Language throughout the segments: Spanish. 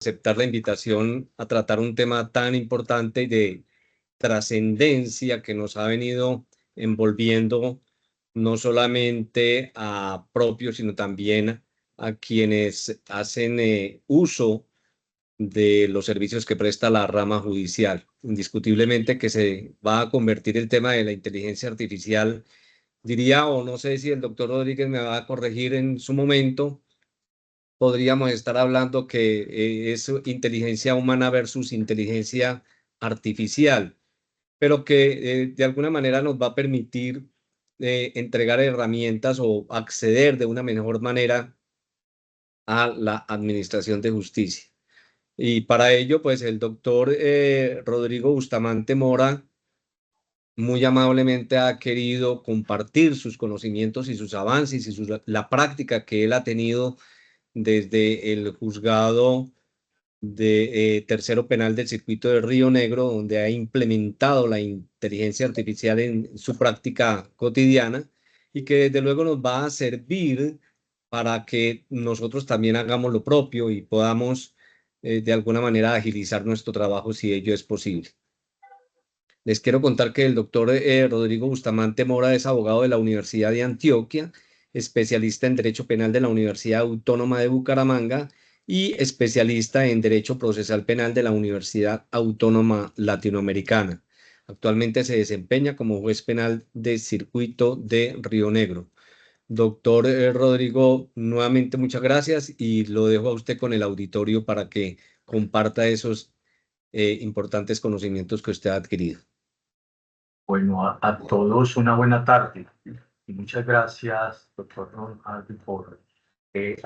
aceptar la invitación a tratar un tema tan importante y de trascendencia que nos ha venido envolviendo no solamente a propios, sino también a quienes hacen uso de los servicios que presta la rama judicial. Indiscutiblemente que se va a convertir el tema de la inteligencia artificial, diría, o no sé si el doctor Rodríguez me va a corregir en su momento, podríamos estar hablando que es inteligencia humana versus inteligencia artificial, pero que de alguna manera nos va a permitir entregar herramientas o acceder de una mejor manera a la administración de justicia. Y para ello, pues el doctor Rodrigo Bustamante Mora muy amablemente ha querido compartir sus conocimientos y sus avances y la práctica que él ha tenido desde el juzgado de Tercero Penal del Circuito de Río Negro, donde ha implementado la inteligencia artificial en su práctica cotidiana y que desde luego nos va a servir para que nosotros también hagamos lo propio y podamos de alguna manera agilizar nuestro trabajo si ello es posible. Les quiero contar que el doctor Rodrigo Bustamante Mora es abogado de la Universidad de Antioquia, especialista en Derecho Penal de la Universidad Autónoma de Bucaramanga y especialista en Derecho Procesal Penal de la Universidad Autónoma Latinoamericana. Actualmente se desempeña como juez penal de Circuito de Río Negro. Doctor Rodrigo, nuevamente muchas gracias y lo dejo a usted con el auditorio para que comparta esos importantes conocimientos que usted ha adquirido. Bueno, a todos una buena tarde y muchas gracias, doctor Ron Harvey, por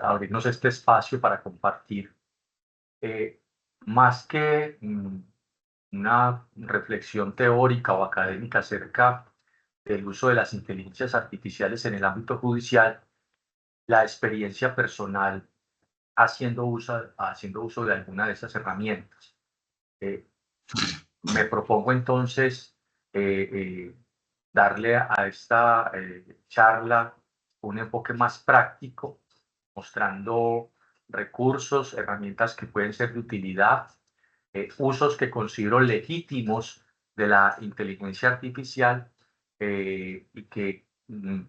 abrirnos este espacio para compartir. Más que una reflexión teórica o académica acerca del uso de las inteligencias artificiales en el ámbito judicial, la experiencia personal haciendo uso de alguna de esas herramientas. Eh, Me propongo entonces eh, eh, darle a esta charla un enfoque más práctico, mostrando recursos, herramientas que pueden ser de utilidad, usos que considero legítimos de la inteligencia artificial y que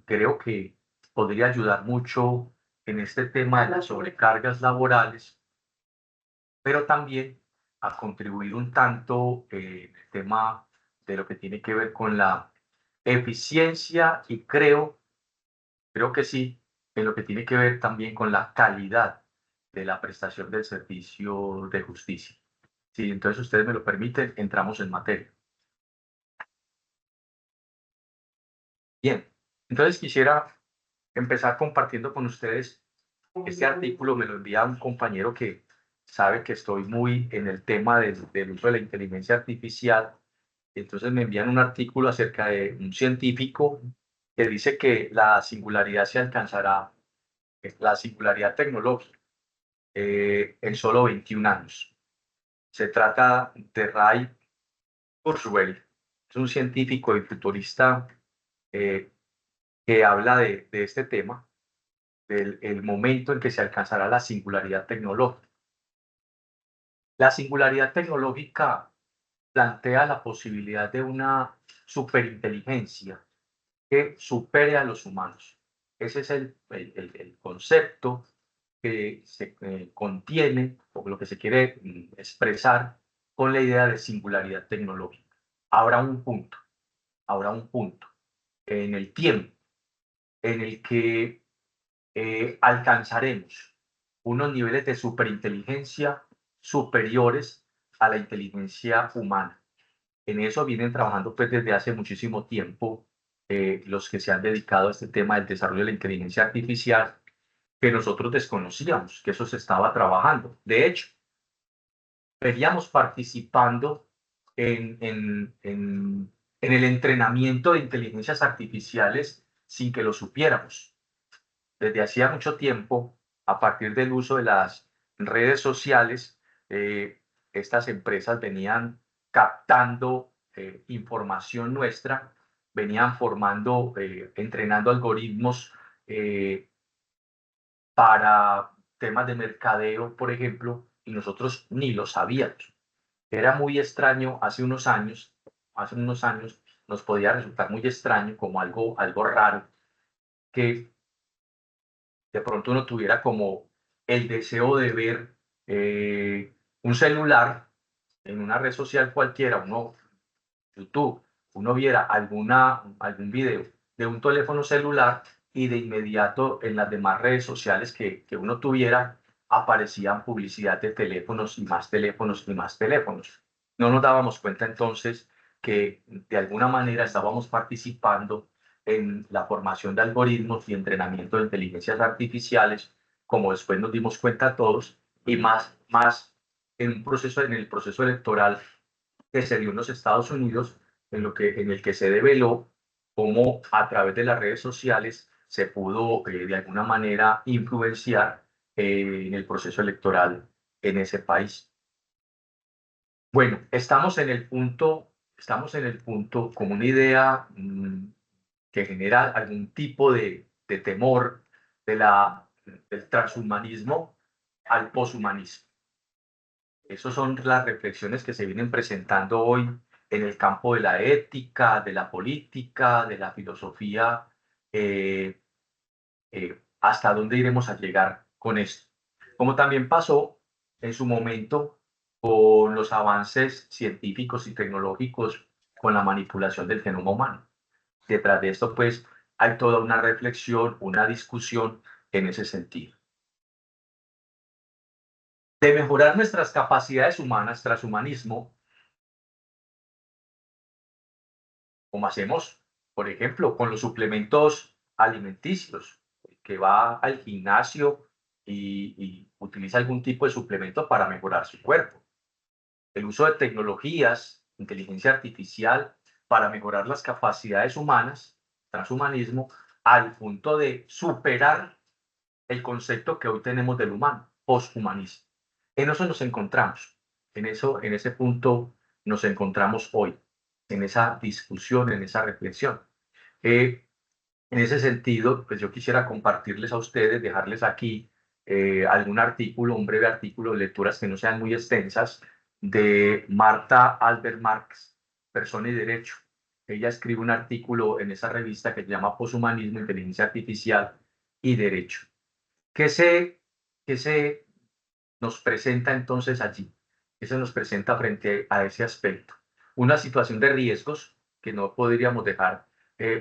creo que podría ayudar mucho en este tema de las sobrecargas laborales, pero también a contribuir un tanto en el tema de lo que tiene que ver con la eficiencia y creo que sí, en lo que tiene que ver también con la calidad de la prestación del servicio de justicia. Si entonces ustedes me lo permiten, entramos en materia. Bien, entonces quisiera empezar compartiendo con ustedes este artículo. Me lo envía un compañero que sabe que estoy muy en el tema del uso de la inteligencia artificial. Entonces me envían un artículo acerca de un científico que dice que la singularidad se alcanzará, la singularidad tecnológica, en solo 21 años. Se trata de Ray Kurzweil, es un científico y futurista eh, que habla de este tema, del el momento en que se alcanzará la singularidad tecnológica. La singularidad tecnológica plantea la posibilidad de una superinteligencia que supere a los humanos. Ese es el concepto que se contiene o lo que se quiere expresar con la idea de singularidad tecnológica. Habrá un punto, habrá un punto en el tiempo en el que alcanzaremos unos niveles de superinteligencia superiores a la inteligencia humana. En eso vienen trabajando pues desde hace muchísimo tiempo los que se han dedicado a este tema del desarrollo de la inteligencia artificial, que nosotros desconocíamos que eso se estaba trabajando. De hecho, veníamos participando en el entrenamiento de inteligencias artificiales sin que lo supiéramos. Desde hacía mucho tiempo, a partir del uso de las redes sociales, estas empresas venían captando información nuestra, venían formando, entrenando algoritmos para temas de mercadeo, por ejemplo, y nosotros ni lo sabíamos. Era muy extraño hace unos años nos podía resultar muy extraño, como algo raro, que de pronto uno tuviera como el deseo de ver un celular en una red social cualquiera, uno, YouTube, uno viera algún video de un teléfono celular y de inmediato en las demás redes sociales que uno tuviera aparecían publicidad de teléfonos y más teléfonos y más teléfonos. No nos dábamos cuenta entonces que de alguna manera estábamos participando en la formación de algoritmos y entrenamiento de inteligencias artificiales, como después nos dimos cuenta todos, y más en el proceso electoral que se dio en los Estados Unidos, en el que se develó cómo a través de las redes sociales se pudo de alguna manera influenciar en el proceso electoral en ese país. Bueno, estamos en el punto como una idea que genera algún tipo de temor del transhumanismo al poshumanismo. Esas son las reflexiones que se vienen presentando hoy en el campo de la ética, de la política, de la filosofía. eh, ¿Hasta dónde iremos a llegar con esto? Como también pasó en su momento con los avances científicos y tecnológicos con la manipulación del genoma humano. Detrás de esto, pues, hay toda una reflexión, una discusión en ese sentido. De mejorar nuestras capacidades humanas, transhumanismo, como hacemos, por ejemplo, con los suplementos alimenticios, que va al gimnasio y utiliza algún tipo de suplemento para mejorar su cuerpo. El uso de tecnologías, inteligencia artificial, para mejorar las capacidades humanas, transhumanismo, al punto de superar el concepto que hoy tenemos del humano, posthumanismo. En eso nos encontramos, en ese punto nos encontramos hoy, en esa discusión, en esa reflexión. Eh, en ese sentido, pues yo quisiera compartirles a ustedes, dejarles aquí algún artículo, un breve artículo de lecturas que no sean muy extensas, de Marta Albert Marx, Persona y Derecho. Ella escribe un artículo en esa revista que se llama Poshumanismo, Inteligencia Artificial y Derecho. ¿Qué se, qué se nos presenta entonces allí? ¿Qué se nos presenta frente a ese aspecto? Una situación de riesgos que no podríamos dejar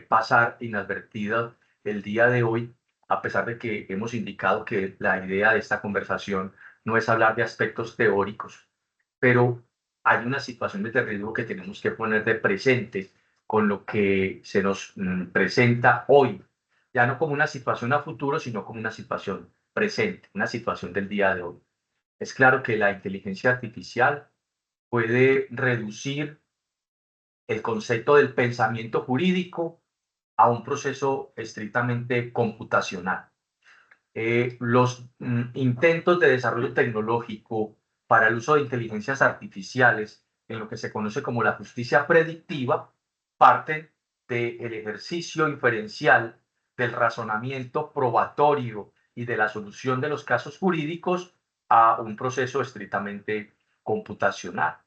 pasar inadvertida el día de hoy, a pesar de que hemos indicado que la idea de esta conversación no es hablar de aspectos teóricos, pero hay una situación de riesgo que tenemos que poner de presente con lo que se nos presenta hoy, ya no como una situación a futuro, sino como una situación presente, una situación del día de hoy. Es claro que la inteligencia artificial puede reducir el concepto del pensamiento jurídico a un proceso estrictamente computacional. Los intentos de desarrollo tecnológico para el uso de inteligencias artificiales en lo que se conoce como la justicia predictiva parten del ejercicio inferencial, del razonamiento probatorio y de la solución de los casos jurídicos a un proceso estrictamente computacional.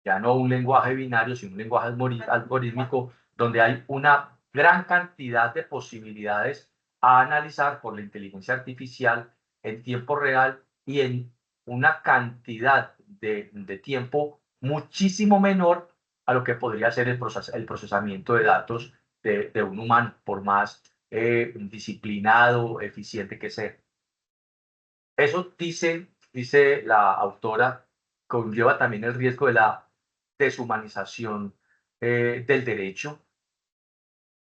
Ya no un lenguaje binario, sino un lenguaje algorítmico donde hay una gran cantidad de posibilidades a analizar por la inteligencia artificial en tiempo real y en una cantidad de tiempo muchísimo menor a lo que podría ser el procesamiento de datos de un humano, por más disciplinado, eficiente que sea. Eso dice la autora, conlleva también el riesgo de la deshumanización del derecho.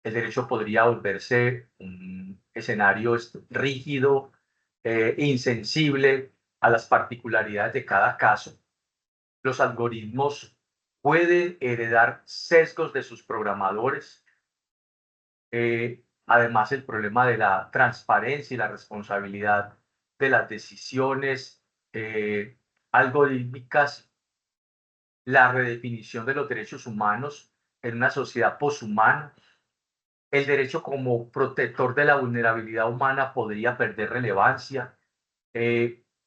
El derecho podría volverse un escenario rígido, insensible a las particularidades de cada caso. Los algoritmos pueden heredar sesgos de sus programadores. Además, el problema de la transparencia y la responsabilidad de las decisiones algorítmicas, la redefinición de los derechos humanos en una sociedad poshumana. El derecho como protector de la vulnerabilidad humana podría perder relevancia.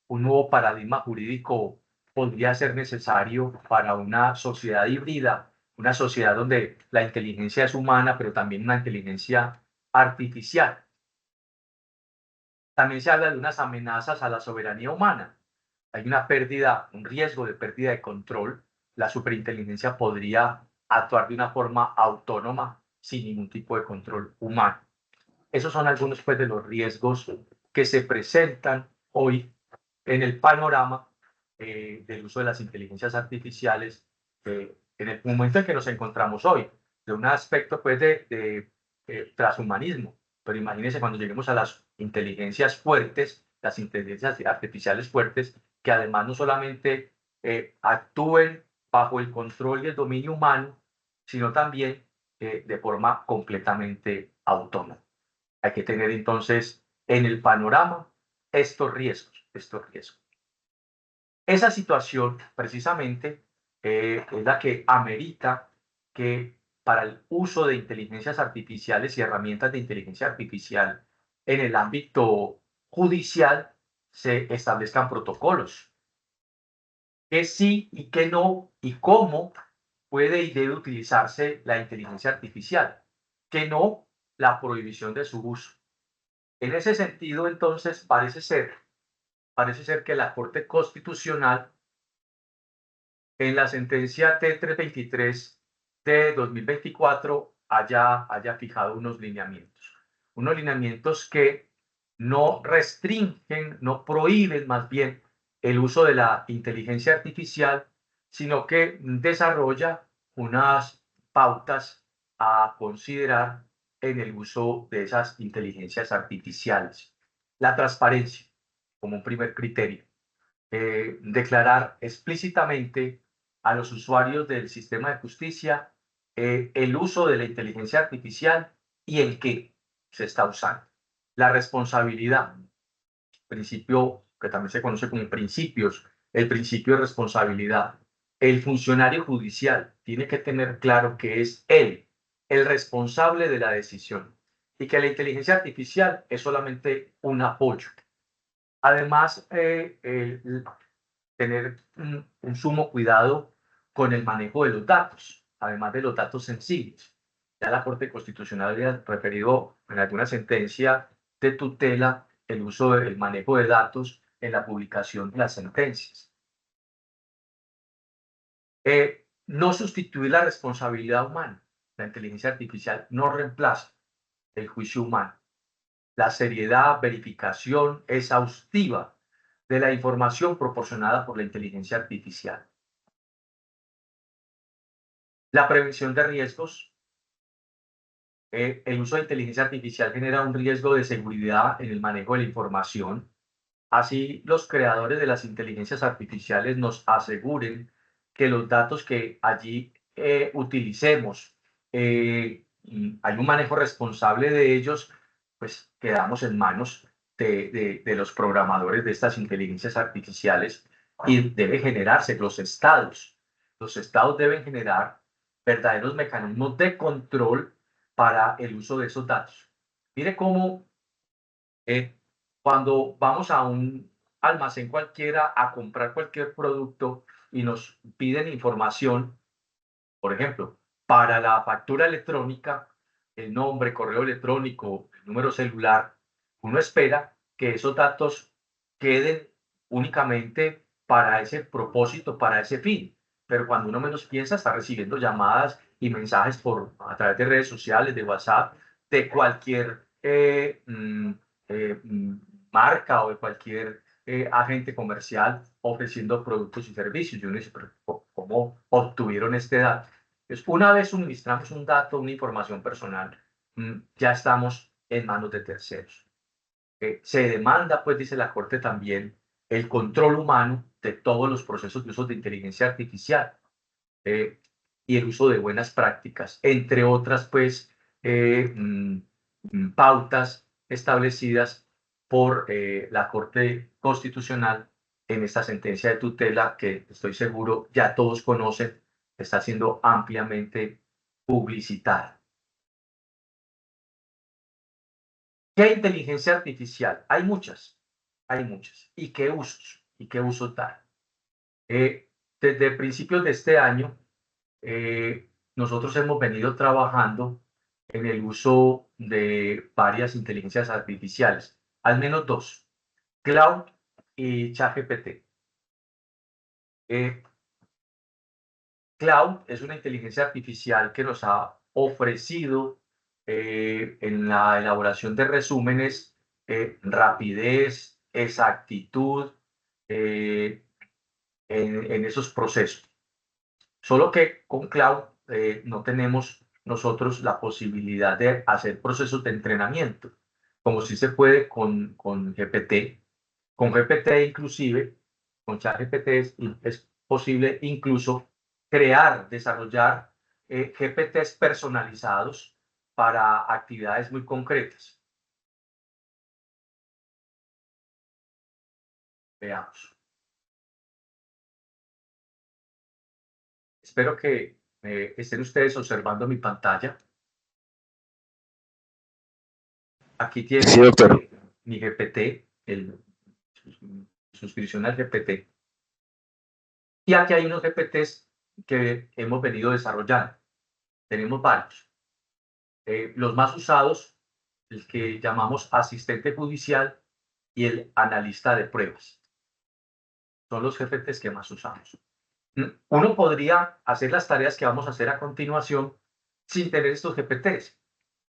un nuevo paradigma jurídico podría ser necesario para una sociedad híbrida, una sociedad donde la inteligencia es humana, pero también una inteligencia artificial. También se habla de unas amenazas a la soberanía humana. Hay una pérdida, un riesgo de pérdida de control. La superinteligencia podría actuar de una forma autónoma sin ningún tipo de control humano. Esos son algunos pues, de los riesgos que se presentan hoy en el panorama del uso de las inteligencias artificiales en el momento en que nos encontramos hoy, de un aspecto pues, de transhumanismo. Pero imagínense cuando lleguemos a las inteligencias fuertes, las inteligencias artificiales fuertes, que además no solamente actúen bajo el control y el dominio humano, sino también de forma completamente autónoma. Hay que tener entonces en el panorama estos riesgos, estos riesgos. Esa situación precisamente es la que amerita que para el uso de inteligencias artificiales y herramientas de inteligencia artificial en el ámbito judicial se establezcan protocolos. ¿Qué sí y qué no y cómo puede y debe utilizarse la inteligencia artificial? ¿Qué no? La prohibición de su uso. En ese sentido, entonces, parece ser que la Corte Constitucional, en la sentencia T323 de 2024, haya fijado unos lineamientos que no restringen, no prohíben más bien el uso de la inteligencia artificial, sino que desarrolla unas pautas a considerar en el uso de esas inteligencias artificiales. La transparencia como un primer criterio. Declarar explícitamente a los usuarios del sistema de justicia el uso de la inteligencia artificial y en qué se está usando. La responsabilidad, principio que también se conoce como principios, el principio de responsabilidad. El funcionario judicial tiene que tener claro que es él el responsable de la decisión y que la inteligencia artificial es solamente un apoyo. Además, tener un sumo cuidado con el manejo de los datos, además de los datos sensibles. Ya la Corte Constitucional había referido en alguna sentencia de tutela el uso del manejo de datos en la publicación de las sentencias. No sustituir la responsabilidad humana. La inteligencia artificial no reemplaza el juicio humano. La seriedad, verificación exhaustiva de la información proporcionada por la inteligencia artificial. La prevención de riesgos. El uso de inteligencia artificial genera un riesgo de seguridad en el manejo de la información. Así, los creadores de las inteligencias artificiales nos aseguren que los datos que allí utilicemos, hay un manejo responsable de ellos, pues quedamos en manos de los programadores de estas inteligencias artificiales y debe generarse los estados. Los estados deben generar verdaderos mecanismos de control para el uso de esos datos. Mire cómo cuando vamos a un almacén cualquiera a comprar cualquier producto y nos piden información, por ejemplo, para la factura electrónica, el nombre, correo electrónico, el número celular, uno espera que esos datos queden únicamente para ese propósito, para ese fin. Pero cuando uno menos piensa, está recibiendo llamadas y mensajes a través de redes sociales, de WhatsApp, de cualquier eh, mm, marca o de cualquier agente comercial ofreciendo productos y servicios. Y uno dice, pero ¿cómo obtuvieron este dato? Entonces, una vez suministramos un dato, una información personal, ya estamos en manos de terceros. Se demanda, pues dice la Corte también, el control humano de todos los procesos de uso de inteligencia artificial y el uso de buenas prácticas, entre otras, pues, pautas establecidas por la Corte Constitucional en esta sentencia de tutela que estoy seguro ya todos conocen, está siendo ampliamente publicitada. ¿Qué inteligencia artificial? Hay muchas. Hay muchas. ¿Y qué usos? ¿Y qué usos dan? Desde principios de este año, nosotros hemos venido trabajando en el uso de varias inteligencias artificiales, al menos dos, Cloud y ChatGPT. Cloud es una inteligencia artificial que nos ha ofrecido en la elaboración de resúmenes rapidez, exactitud en esos procesos. Solo que con Cloud no tenemos nosotros la posibilidad de hacer procesos de entrenamiento, como sí se puede con GPT. Con GPT inclusive, con ChatGPT es posible incluso crear, desarrollar GPTs personalizados para actividades muy concretas. Veamos. Espero que estén ustedes observando mi pantalla. Aquí tienen Sí, doctor. mi GPT, suscripción al GPT. Y aquí hay unos GPTs que hemos venido desarrollando. Tenemos varios. Los más usados, el que llamamos asistente judicial y el analista de pruebas. Son los GPTs que más usamos. Uno podría hacer las tareas que vamos a hacer a continuación sin tener estos GPTs,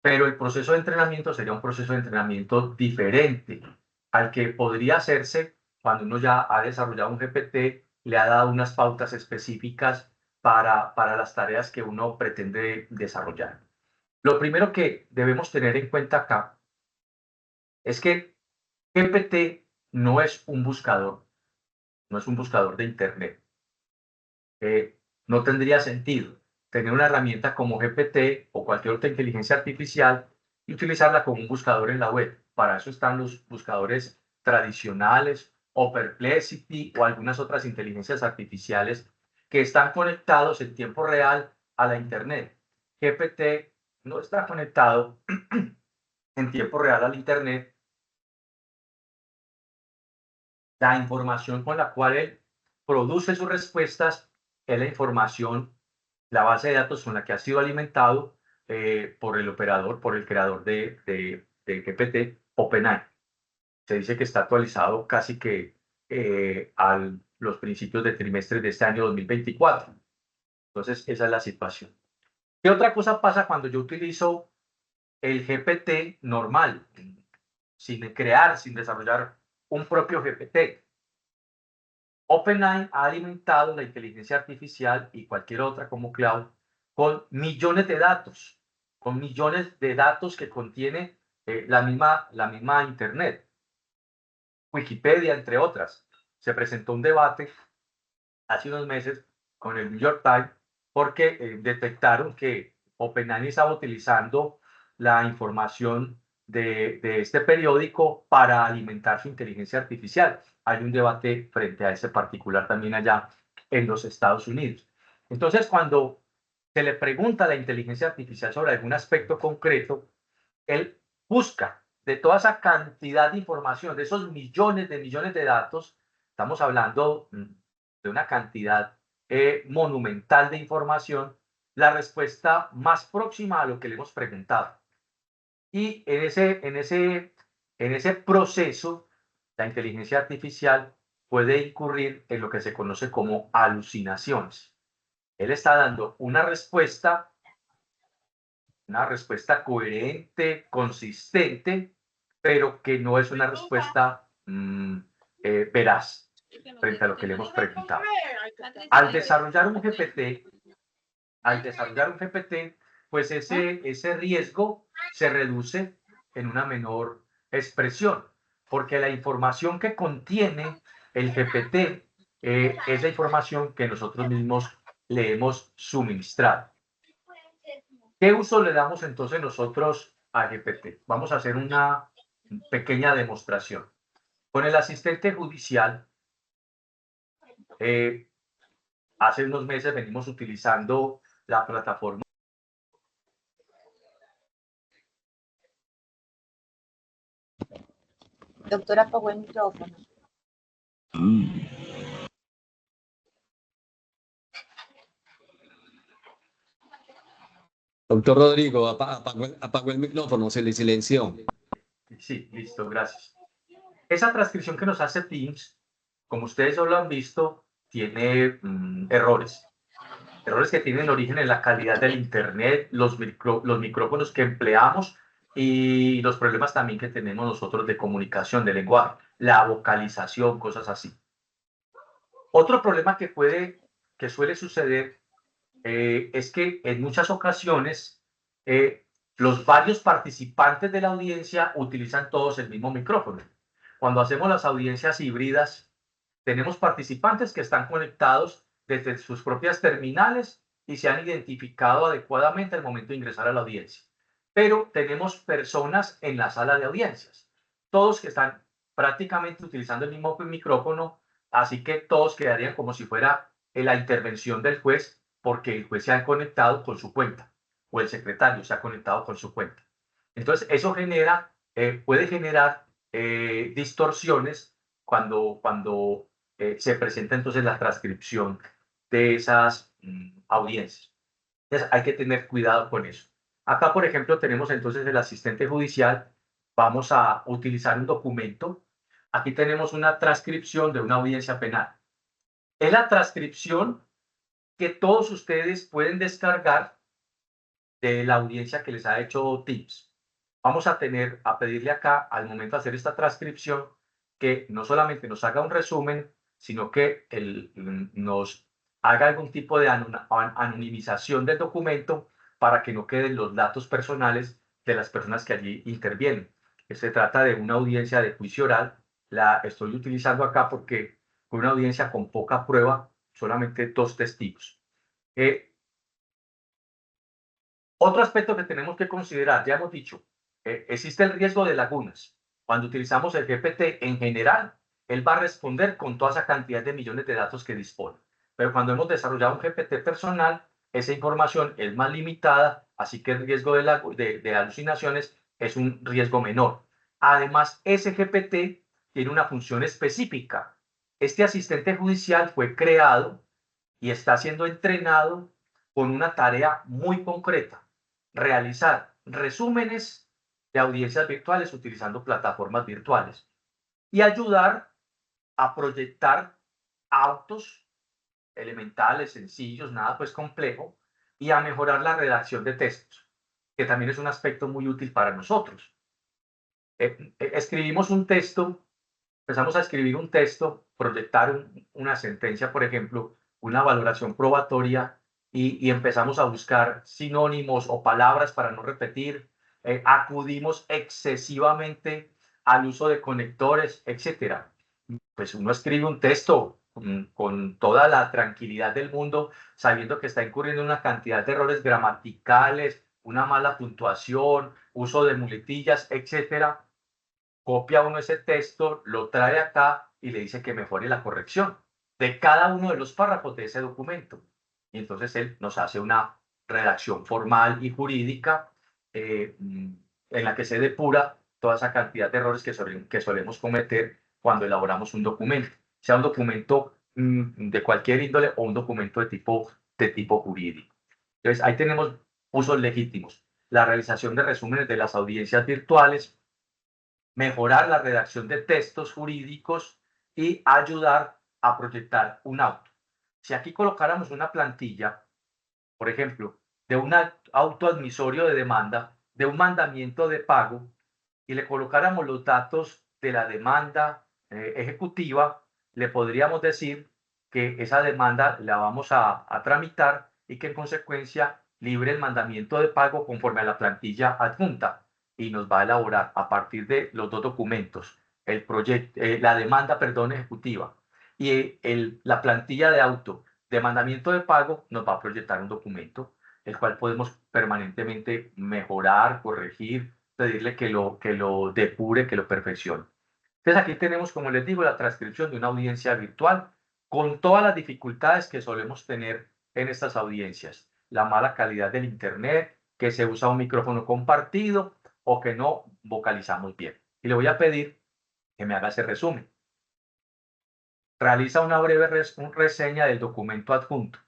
pero el proceso de entrenamiento sería un proceso de entrenamiento diferente al que podría hacerse cuando uno ya ha desarrollado un GPT, le ha dado unas pautas específicas para las tareas que uno pretende desarrollar. Lo primero que debemos tener en cuenta acá es que GPT no es un buscador, no es un buscador de Internet. No tendría sentido tener una herramienta como GPT o cualquier otra inteligencia artificial y utilizarla como un buscador en la web. Para eso están los buscadores tradicionales o Perplexity o algunas otras inteligencias artificiales que están conectados en tiempo real a la Internet. GPT no está conectado en tiempo real al Internet. La información con la cual él produce sus respuestas es la información, la base de datos con la que ha sido alimentado por el operador, por el creador de GPT, OpenAI. Se dice que está actualizado casi que a los principios de trimestre de este año 2024. Entonces, esa es la situación. ¿Qué otra cosa pasa cuando yo utilizo el GPT normal, sin crear, sin desarrollar un propio GPT? OpenAI ha alimentado la inteligencia artificial y cualquier otra como Cloud con millones de datos, que contiene la misma Internet, Wikipedia, entre otras. Se presentó un debate hace unos meses con el New York Times porque detectaron que OpenAI estaba utilizando la información de este periódico para alimentar su inteligencia artificial. Hay un debate frente a ese particular también allá en los Estados Unidos. Entonces, cuando se le pregunta a la inteligencia artificial sobre algún aspecto concreto, él busca de toda esa cantidad de información, de esos millones de datos, estamos hablando de una cantidad monumental de información, la respuesta más próxima a lo que le hemos preguntado. Y en ese proceso, la inteligencia artificial puede incurrir en lo que se conoce como alucinaciones. Él está dando una respuesta coherente, consistente, pero que no es una respuesta veraz frente a lo que le hemos preguntado. Al desarrollar un GPT, pues ese riesgo se reduce en una menor expresión, porque la información que contiene el GPT es la información que nosotros mismos le hemos suministrado. ¿Qué uso le damos entonces nosotros a GPT? Vamos a hacer una pequeña demostración. Con el asistente judicial, hace unos meses venimos utilizando la plataforma Doctor, apagó el micrófono. Doctor Rodrigo, apagó el micrófono, se le silenció. Sí, listo, gracias. Esa transcripción que nos hace Teams, como ustedes ya lo han visto, tiene errores. Errores que tienen origen en la calidad del Internet, los micrófonos que empleamos y los problemas también que tenemos nosotros de comunicación, de lenguaje, la vocalización, cosas así. Otro problema que suele suceder es que en muchas ocasiones los varios participantes de la audiencia utilizan todos el mismo micrófono. Cuando hacemos las audiencias híbridas, tenemos participantes que están conectados desde sus propias terminales y se han identificado adecuadamente al momento de ingresar a la audiencia. Pero tenemos personas en la sala de audiencias, todos que están prácticamente utilizando el mismo micrófono, así que todos quedarían como si fuera la intervención del juez, porque el juez se ha conectado con su cuenta o el secretario se ha conectado con su cuenta. Entonces, eso puede generar distorsiones cuando se presenta entonces la transcripción de esas audiencias. Entonces, hay que tener cuidado con eso. Acá, por ejemplo, tenemos entonces el asistente judicial. Vamos a utilizar un documento. Aquí tenemos una transcripción de una audiencia penal. Es la transcripción que todos ustedes pueden descargar de la audiencia que les ha hecho Teams. Vamos a pedirle acá, al momento de hacer esta transcripción, que no solamente nos haga un resumen, sino que nos haga algún tipo de anonimización del documento para que no queden los datos personales de las personas que allí intervienen. Se trata de una audiencia de juicio oral. La estoy utilizando acá porque fue una audiencia con poca prueba, solamente 2 testigos. Otro aspecto que tenemos que considerar, ya hemos dicho, existe el riesgo de lagunas. Cuando utilizamos el GPT en general, él va a responder con toda esa cantidad de millones de datos que dispone. Pero cuando hemos desarrollado un GPT personal, esa información es más limitada, así que el riesgo de alucinaciones es un riesgo menor. Además, ese GPT tiene una función específica. Este asistente judicial fue creado y está siendo entrenado con una tarea muy concreta: realizar resúmenes de audiencias virtuales utilizando plataformas virtuales y ayudar a proyectar autos elementales, sencillos, nada pues complejo, y a mejorar la redacción de textos, que también es un aspecto muy útil para nosotros. Escribimos un texto, empezamos a escribir un texto, proyectar una sentencia, por ejemplo, una valoración probatoria, y empezamos a buscar sinónimos o palabras para no repetir, acudimos excesivamente al uso de conectores, etcétera. Pues uno escribe un texto con toda la tranquilidad del mundo, sabiendo que está incurriendo en una cantidad de errores gramaticales, una mala puntuación, uso de muletillas, etcétera. Copia uno ese texto, lo trae acá y le dice que mejore la corrección de cada uno de los párrafos de ese documento. Y entonces él nos hace una redacción formal y jurídica en la que se depura toda esa cantidad de errores que solemos cometer cuando elaboramos un documento, sea un documento de cualquier índole o un documento de tipo jurídico. Entonces, ahí tenemos usos legítimos: la realización de resúmenes de las audiencias virtuales, mejorar la redacción de textos jurídicos y ayudar a proyectar un auto. Si aquí colocáramos una plantilla, por ejemplo, de un auto admisorio de demanda, de un mandamiento de pago, y le colocáramos los datos de la demanda ejecutiva, le podríamos decir que esa demanda la vamos a tramitar y que en consecuencia libre el mandamiento de pago conforme a la plantilla adjunta, y nos va a elaborar a partir de los 2 documentos, la demanda, ejecutiva, y la plantilla de auto de mandamiento de pago, nos va a proyectar un documento, el cual podemos permanentemente mejorar, corregir, pedirle que lo depure, que lo perfeccione. Entonces aquí tenemos, como les digo, la transcripción de una audiencia virtual con todas las dificultades que solemos tener en estas audiencias: la mala calidad del Internet, que se usa un micrófono compartido o que no vocalizamos bien. Y le voy a pedir que me haga ese resumen. Realiza una breve reseña del documento adjunto.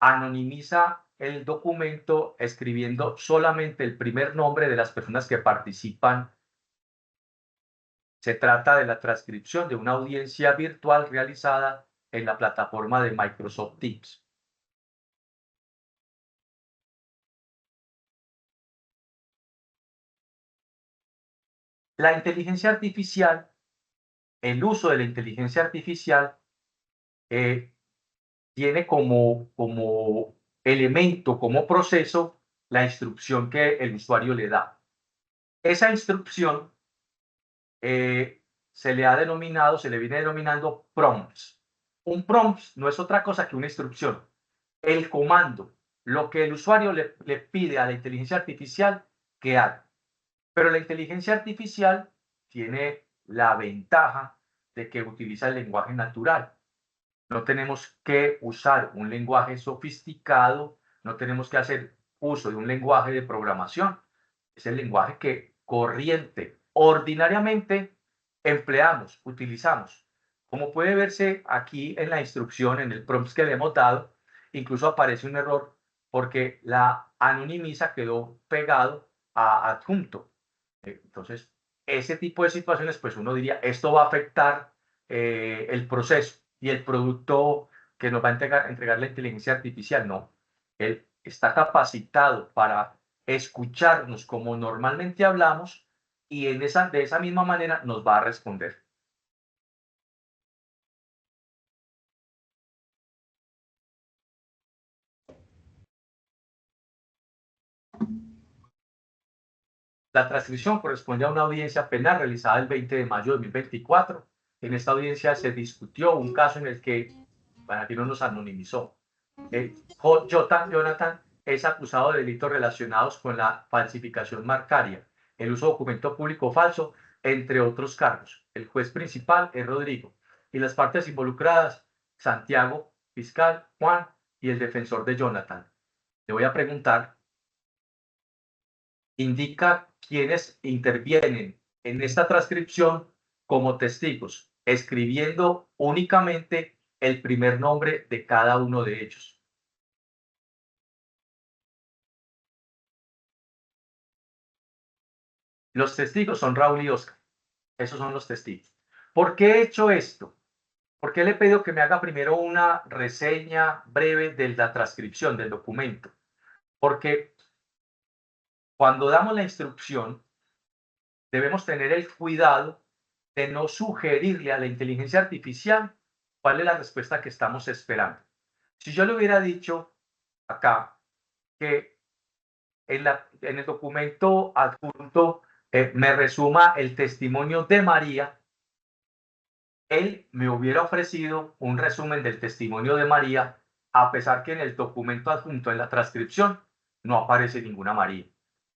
Anonimiza el documento escribiendo solamente el primer nombre de las personas que participan. Se trata de la transcripción de una audiencia virtual realizada en la plataforma de Microsoft Teams. La inteligencia artificial, el uso de la inteligencia artificial tiene como elemento, como proceso, la instrucción que el usuario le da. Esa instrucción se le viene denominando prompts. Un prompt no es otra cosa que una instrucción. El comando, lo que el usuario le pide a la inteligencia artificial que haga. Pero la inteligencia artificial tiene la ventaja de que utiliza el lenguaje natural. No tenemos que usar un lenguaje sofisticado, no tenemos que hacer uso de un lenguaje de programación. Es el lenguaje que corriente, ordinariamente empleamos, utilizamos. Como puede verse aquí en la instrucción, en el prompt que le hemos dado, incluso aparece un error porque la anonimiza quedó pegado a adjunto. Entonces, ese tipo de situaciones, pues uno diría, esto va a afectar el proceso y el producto que nos va a entregar la inteligencia artificial. No, él está capacitado para escucharnos como normalmente hablamos y de esa misma manera nos va a responder. La transcripción corresponde a una audiencia penal realizada el 20 de mayo de 2024. En esta audiencia se discutió un caso en el que, para aquí no nos anonimizó, Jonathan es acusado de delitos relacionados con la falsificación marcaria, el uso de documento público falso, entre otros cargos. El juez principal es Rodrigo y las partes involucradas, Santiago, fiscal, Juan y el defensor de Jonathan. Le voy a preguntar, indica quienes intervienen en esta transcripción como testigos, escribiendo únicamente el primer nombre de cada uno de ellos. Los testigos son Raúl y Oscar. Esos son los testigos. ¿Por qué he hecho esto? ¿Por qué le he pedido que me haga primero una reseña breve de la transcripción del documento? Porque cuando damos la instrucción, debemos tener el cuidado de no sugerirle a la inteligencia artificial cuál es la respuesta que estamos esperando. Si yo le hubiera dicho acá que en el documento adjunto me resuma el testimonio de María, él me hubiera ofrecido un resumen del testimonio de María, a pesar que en el documento adjunto, en la transcripción, no aparece ninguna María.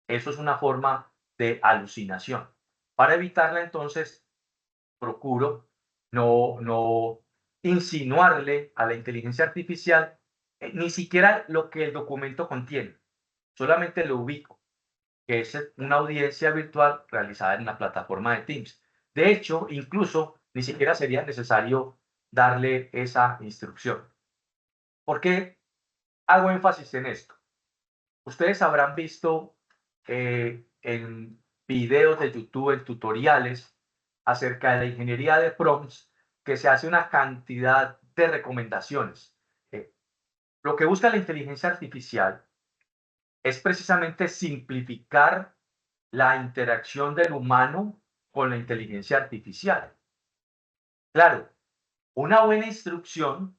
Eso es una forma de alucinación. Para evitarla, entonces, procuro no insinuarle a la inteligencia artificial ni siquiera lo que el documento contiene. Solamente lo ubico, que es una audiencia virtual realizada en la plataforma de Teams. De hecho, incluso ni siquiera sería necesario darle esa instrucción. ¿Por qué hago énfasis en esto? Ustedes habrán visto en videos de YouTube, en tutoriales acerca de la ingeniería de prompts, que se hace una cantidad de recomendaciones. Lo que busca la inteligencia artificial es precisamente simplificar la interacción del humano con la inteligencia artificial. Claro, una buena instrucción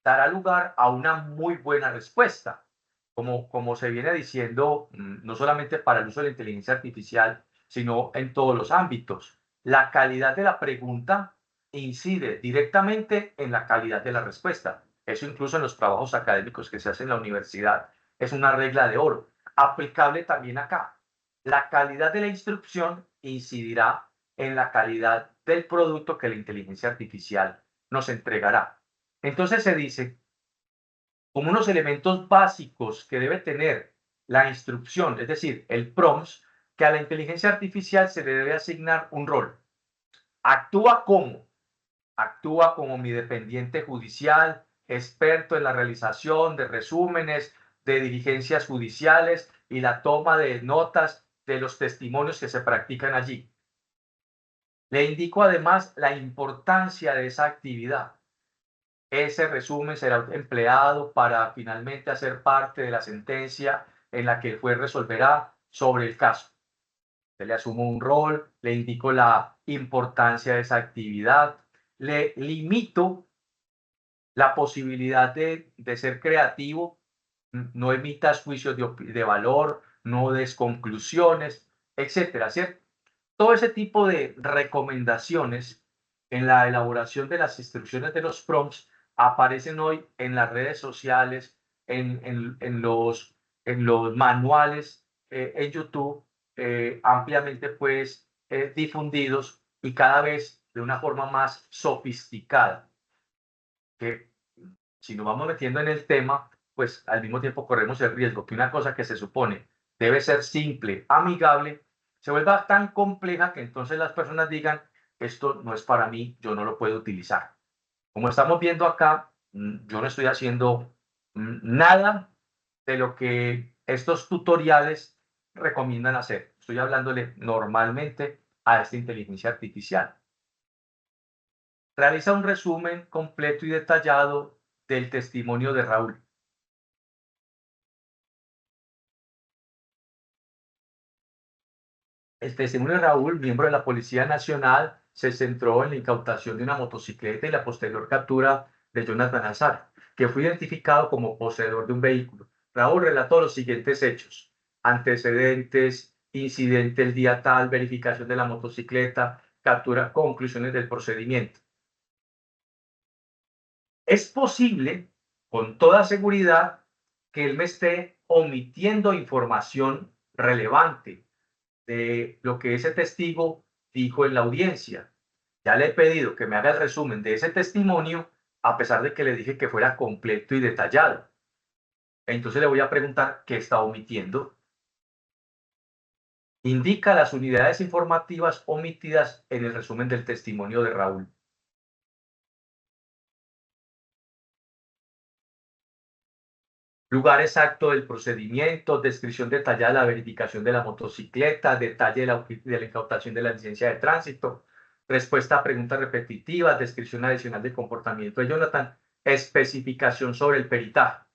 dará lugar a una muy buena respuesta, como se viene diciendo, no solamente para el uso de la inteligencia artificial, sino en todos los ámbitos. La calidad de la pregunta incide directamente en la calidad de la respuesta. Eso incluso en los trabajos académicos que se hacen en la universidad es una regla de oro, aplicable también acá. La calidad de la instrucción incidirá en la calidad del producto que la inteligencia artificial nos entregará. Entonces se dice, como unos elementos básicos que debe tener la instrucción, es decir, el prompt, que a la inteligencia artificial se le debe asignar un rol. Actúa como, actúa como mi dependiente judicial, experto en la realización de resúmenes, de diligencias judiciales y la toma de notas de los testimonios que se practican allí. Le indico además la importancia de esa actividad. Ese resumen será empleado para finalmente hacer parte de la sentencia en la que el juez resolverá sobre el caso. Le asumo un rol, le indico la importancia de esa actividad, le limito la posibilidad de ser creativo, no emitas juicios de valor, no des conclusiones, etcétera, ¿cierto? Todo ese tipo de recomendaciones en la elaboración de las instrucciones de los prompts aparecen hoy en las redes sociales, en los manuales en YouTube, ampliamente pues difundidos y cada vez de una forma más sofisticada. Que si nos vamos metiendo en el tema, pues al mismo tiempo corremos el riesgo que una cosa que se supone debe ser simple, amigable, se vuelva tan compleja que entonces las personas digan, esto no es para mí, yo no lo puedo utilizar. Como estamos viendo acá, yo no estoy haciendo nada de lo que estos tutoriales recomiendan hacer. Estoy hablándole normalmente a esta inteligencia artificial. Realiza un resumen completo y detallado del testimonio de Raúl. El testimonio de Raúl, miembro de la Policía Nacional, se centró en la incautación de una motocicleta y la posterior captura de Jonathan Azar, que fue identificado como poseedor de un vehículo. Raúl relató los siguientes hechos: antecedentes, incidente el día tal, verificación de la motocicleta, captura, conclusiones del procedimiento. Es posible, con toda seguridad, que él me esté omitiendo información relevante de lo que ese testigo dijo en la audiencia. Ya le he pedido que me haga el resumen de ese testimonio, a pesar de que le dije que fuera completo y detallado. Entonces le voy a preguntar qué está omitiendo. Indica las unidades informativas omitidas en el resumen del testimonio de Raúl. Lugar exacto del procedimiento, descripción detallada de la verificación de la motocicleta, detalle de la incautación de la licencia de tránsito, respuesta a preguntas repetitivas, descripción adicional del comportamiento de Jonathan, especificación sobre el peritaje.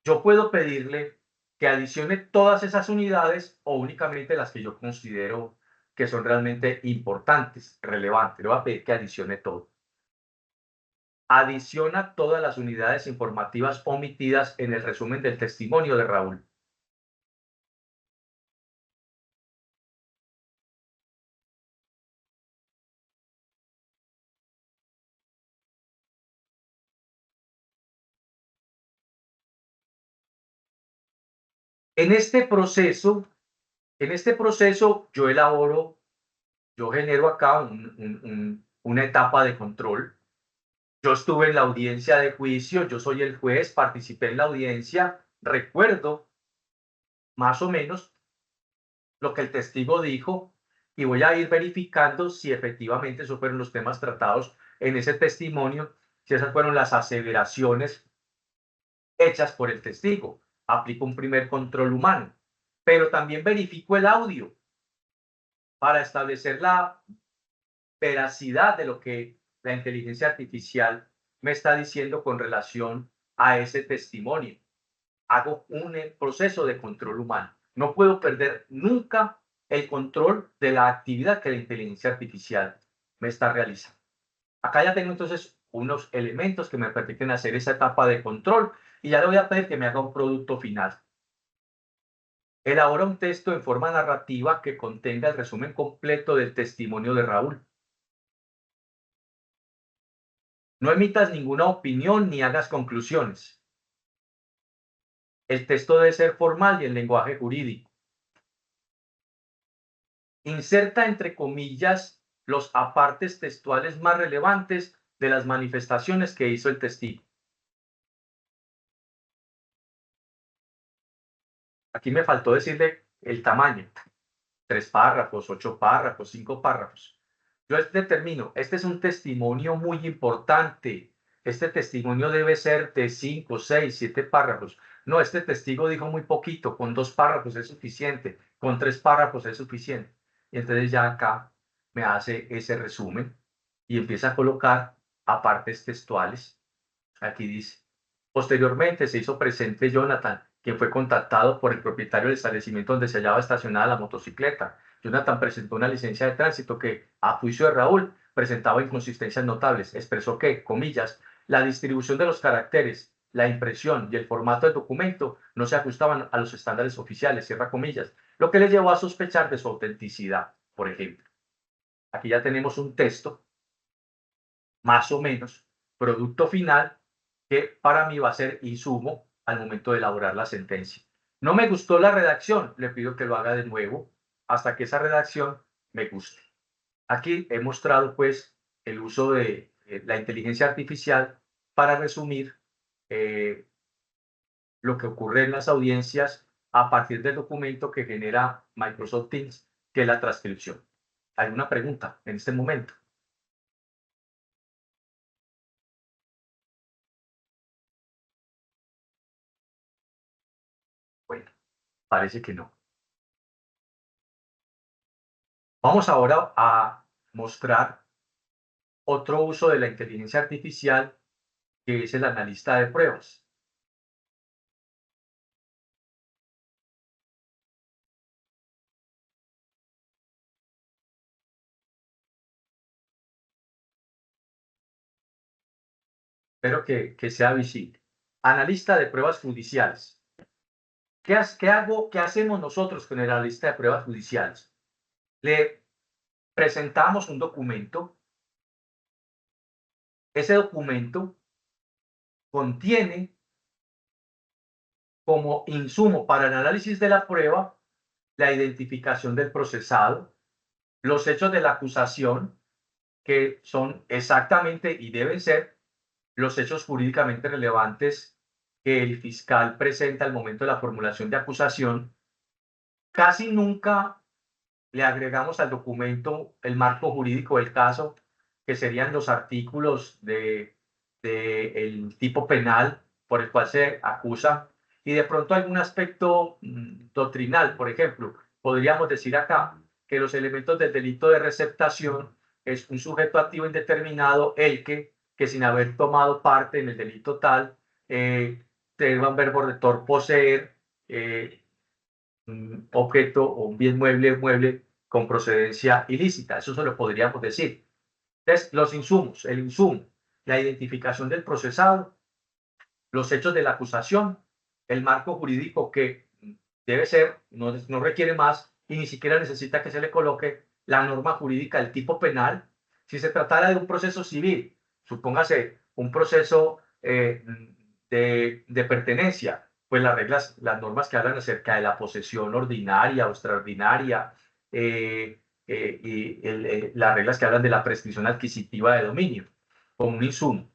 Yo puedo pedirle que adicione todas esas unidades o únicamente las que yo considero que son realmente importantes, relevantes. Le voy a pedir que adicione todo. Adiciona todas las unidades informativas omitidas en el resumen del testimonio de Raúl. En este proceso, yo elaboro, yo genero acá una etapa de control. Yo estuve en la audiencia de juicio, yo soy el juez, participé en la audiencia, recuerdo más o menos lo que el testigo dijo y voy a ir verificando si efectivamente esos fueron los temas tratados en ese testimonio, si esas fueron las aseveraciones hechas por el testigo. Aplico un primer control humano, pero también verifico el audio para establecer la veracidad de lo que la inteligencia artificial me está diciendo con relación a ese testimonio. Hago un proceso de control humano. No puedo perder nunca el control de la actividad que la inteligencia artificial me está realizando. Acá ya tengo entonces unos elementos que me permiten hacer esa etapa de control y ya le voy a pedir que me haga un producto final. Elabora un texto en forma narrativa que contenga el resumen completo del testimonio de Raúl. No emitas ninguna opinión ni hagas conclusiones. El texto debe ser formal y en lenguaje jurídico. Inserta entre comillas los apartes textuales más relevantes de las manifestaciones que hizo el testigo. Aquí me faltó decirle el tamaño. 3 párrafos, 8 párrafos, 5 párrafos. Yo determino, este es un testimonio muy importante. Este testimonio debe ser de 5, 6, 7 párrafos. No, este testigo dijo muy poquito, con 2 párrafos es suficiente, con 3 párrafos es suficiente. Y entonces ya acá me hace ese resumen y empieza a colocar apartes textuales. Aquí dice, posteriormente se hizo presente Jonathan, quien fue contactado por el propietario del establecimiento donde se hallaba estacionada la motocicleta. Jonathan presentó una licencia de tránsito que, a juicio de Raúl, presentaba inconsistencias notables. Expresó que, comillas, la distribución de los caracteres, la impresión y el formato del documento no se ajustaban a los estándares oficiales, cierra comillas, lo que le llevó a sospechar de su autenticidad, por ejemplo. Aquí ya tenemos un texto, más o menos, producto final, que para mí va a ser insumo al momento de elaborar la sentencia. No me gustó la redacción, le pido que lo haga de nuevo hasta que esa redacción me guste. Aquí he mostrado pues el uso de la inteligencia artificial para resumir lo que ocurre en las audiencias a partir del documento que genera Microsoft Teams, que es la transcripción. ¿Hay una pregunta en este momento? Bueno, parece que no. Vamos ahora a mostrar otro uso de la inteligencia artificial, que es el analista de pruebas. Espero que sea visible. Analista de pruebas judiciales. ¿Qué hacemos nosotros con el analista de pruebas judiciales? Le presentamos un documento. Ese documento contiene como insumo para el análisis de la prueba la identificación del procesado, los hechos de la acusación, que son exactamente y deben ser los hechos jurídicamente relevantes que el fiscal presenta al momento de la formulación de acusación. Casi nunca le agregamos al documento el marco jurídico del caso, que serían los artículos el tipo penal por el cual se acusa, y de pronto algún aspecto doctrinal. Por ejemplo, podríamos decir acá que los elementos del delito de receptación es un sujeto activo indeterminado, el que sin haber tomado parte en el delito tal, tenga un verbo rector poseer, un objeto o un bien mueble con procedencia ilícita. Eso se lo podríamos decir. Entonces, los insumos, el insumo, la identificación del procesado, los hechos de la acusación, el marco jurídico que debe ser, no requiere más y ni siquiera necesita que se le coloque la norma jurídica del tipo penal. Si se tratara de un proceso civil, supóngase un proceso de pertenencia, pues las reglas, las normas que hablan acerca de la posesión ordinaria o extraordinaria, las reglas que hablan de la prescripción adquisitiva de dominio, como un insumo.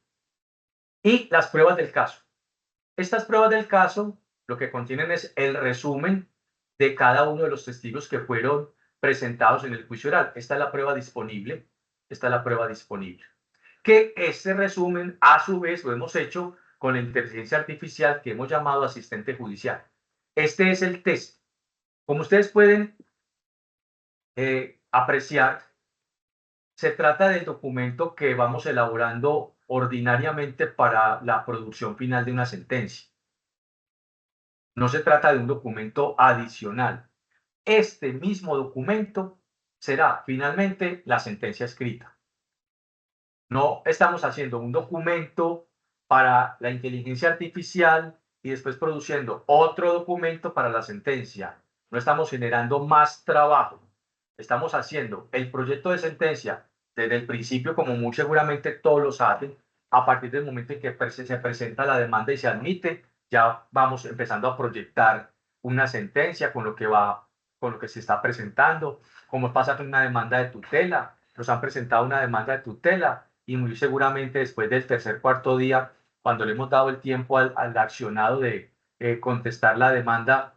Y las pruebas del caso. Estas pruebas del caso lo que contienen es el resumen de cada uno de los testigos que fueron presentados en el juicio oral. Esta es la prueba disponible. Esta es la prueba disponible. Que este resumen, a su vez, lo hemos hecho con la inteligencia artificial que hemos llamado asistente judicial. Este es el test. Como ustedes pueden apreciar, se trata del documento que vamos elaborando ordinariamente para la producción final de una sentencia. No se trata de un documento adicional. Este mismo documento será finalmente la sentencia escrita. No estamos haciendo un documento para la inteligencia artificial y después produciendo otro documento para la sentencia. No estamos generando más trabajo. Estamos haciendo el proyecto de sentencia desde el principio, como muy seguramente todos los hacen, a partir del momento en que se presenta la demanda y se admite, ya vamos empezando a proyectar una sentencia con lo que se está presentando, como pasa con una demanda de tutela. Nos han presentado una demanda de tutela y muy seguramente después del tercer, cuarto día, cuando le hemos dado el tiempo al accionado de contestar la demanda,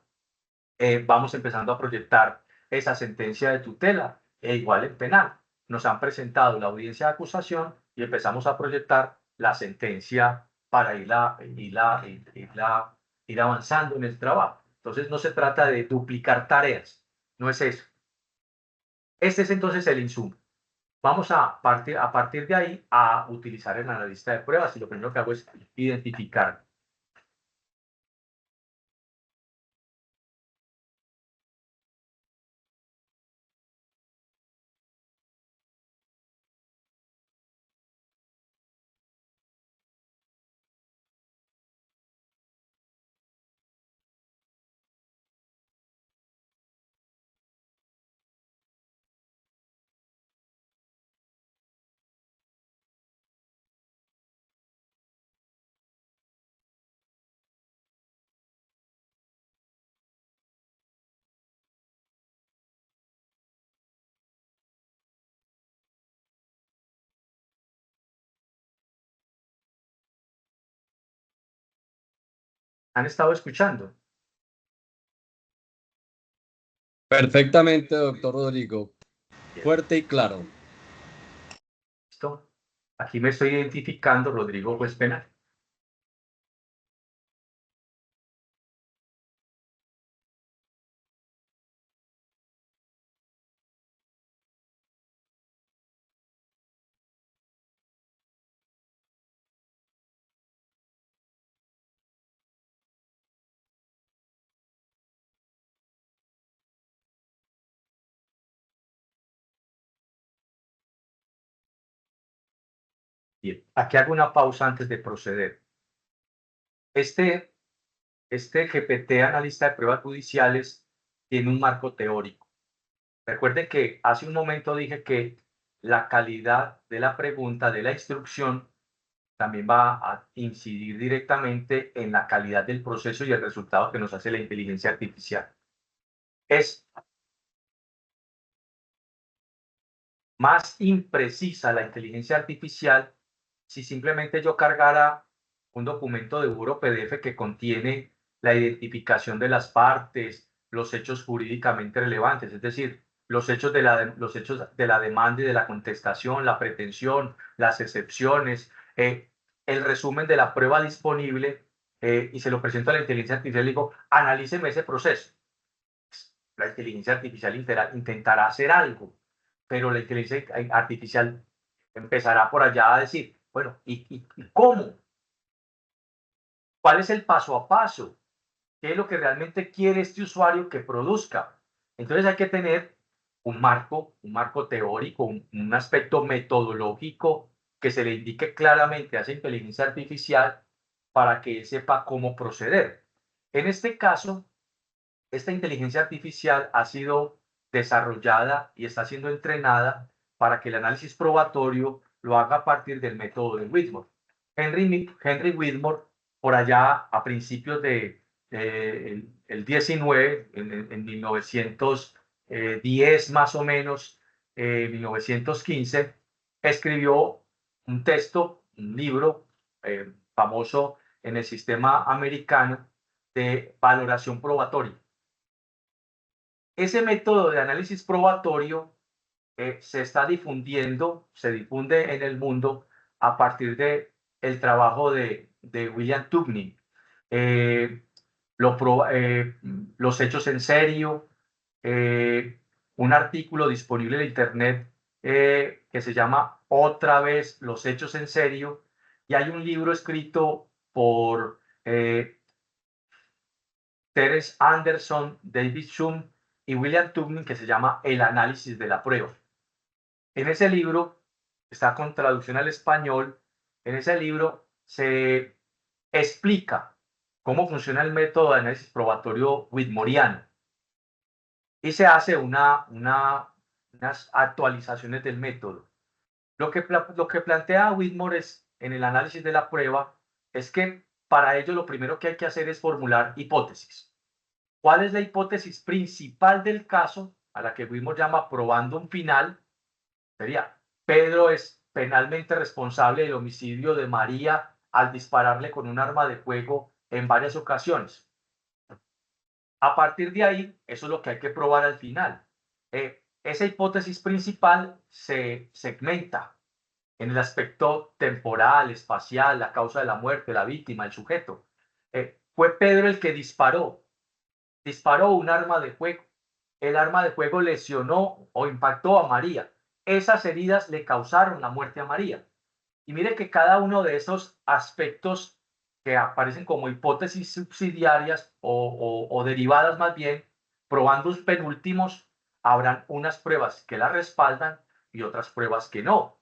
vamos empezando a proyectar esa sentencia de tutela, e igual en penal. Nos han presentado la audiencia de acusación y empezamos a proyectar la sentencia para ir avanzando en el trabajo. Entonces no se trata de duplicar tareas, no es eso. Este es entonces el insumo. Vamos a partir de ahí a utilizar el analista de pruebas y lo primero que hago es identificar. ¿Han estado escuchando? Perfectamente, doctor Rodrigo. Fuerte y claro. ¿Listo? Aquí me estoy identificando, Rodrigo Juez Penal. Bien, aquí hago una pausa antes de proceder. Este GPT, analista de pruebas judiciales, tiene un marco teórico. Recuerden que hace un momento dije que la calidad de la pregunta, de la instrucción, también va a incidir directamente en la calidad del proceso y el resultado que nos hace la inteligencia artificial. Es más imprecisa la inteligencia artificial si simplemente yo cargara un documento de Word PDF que contiene la identificación de las partes, los hechos jurídicamente relevantes, es decir, los hechos de la demanda y de la contestación, la pretensión, las excepciones, el resumen de la prueba disponible, y se lo presento a la inteligencia artificial y digo, analíceme ese proceso. La inteligencia artificial intentará hacer algo, pero la inteligencia artificial empezará por allá a decir, bueno, ¿y cómo? ¿Cuál es el paso a paso? ¿Qué es lo que realmente quiere este usuario que produzca? Entonces hay que tener un marco teórico, un aspecto metodológico que se le indique claramente a esa inteligencia artificial para que él sepa cómo proceder. En este caso, esta inteligencia artificial ha sido desarrollada y está siendo entrenada para que el análisis probatorio lo haga a partir del método de Whitmore. Henry Whitmore, por allá a principios de el 19, en 1910 más o menos, 1915, escribió un texto, un libro famoso en el sistema americano de valoración probatoria. Ese método de análisis probatorio se está difundiendo, se difunde en el mundo a partir de el trabajo de William Tubman. Eh, los hechos en serio, un artículo disponible en Internet que se llama Otra vez los hechos en serio, y hay un libro escrito por Terence Anderson, David Shum y William Tubman que se llama El análisis de la prueba. En ese libro, está con traducción al español, en ese libro se explica cómo funciona el método de análisis probatorio whitmoriano y se hace unas actualizaciones del método. Lo que plantea Whitmore en el análisis de la prueba es que para ello lo primero que hay que hacer es formular hipótesis. ¿Cuál es la hipótesis principal del caso, a la que Whitmore llama probando un final? Sería, Pedro es penalmente responsable del homicidio de María al dispararle con un arma de fuego en varias ocasiones. A partir de ahí, eso es lo que hay que probar al final. esa hipótesis principal se segmenta en el aspecto temporal, espacial, la causa de la muerte, la víctima, el sujeto. Fue Pedro el que disparó un arma de fuego. El arma de fuego lesionó o impactó a María. Esas heridas le causaron la muerte a María. Y mire que cada uno de esos aspectos que aparecen como hipótesis subsidiarias o derivadas más bien, probando los penúltimos, habrán unas pruebas que la respaldan y otras pruebas que no.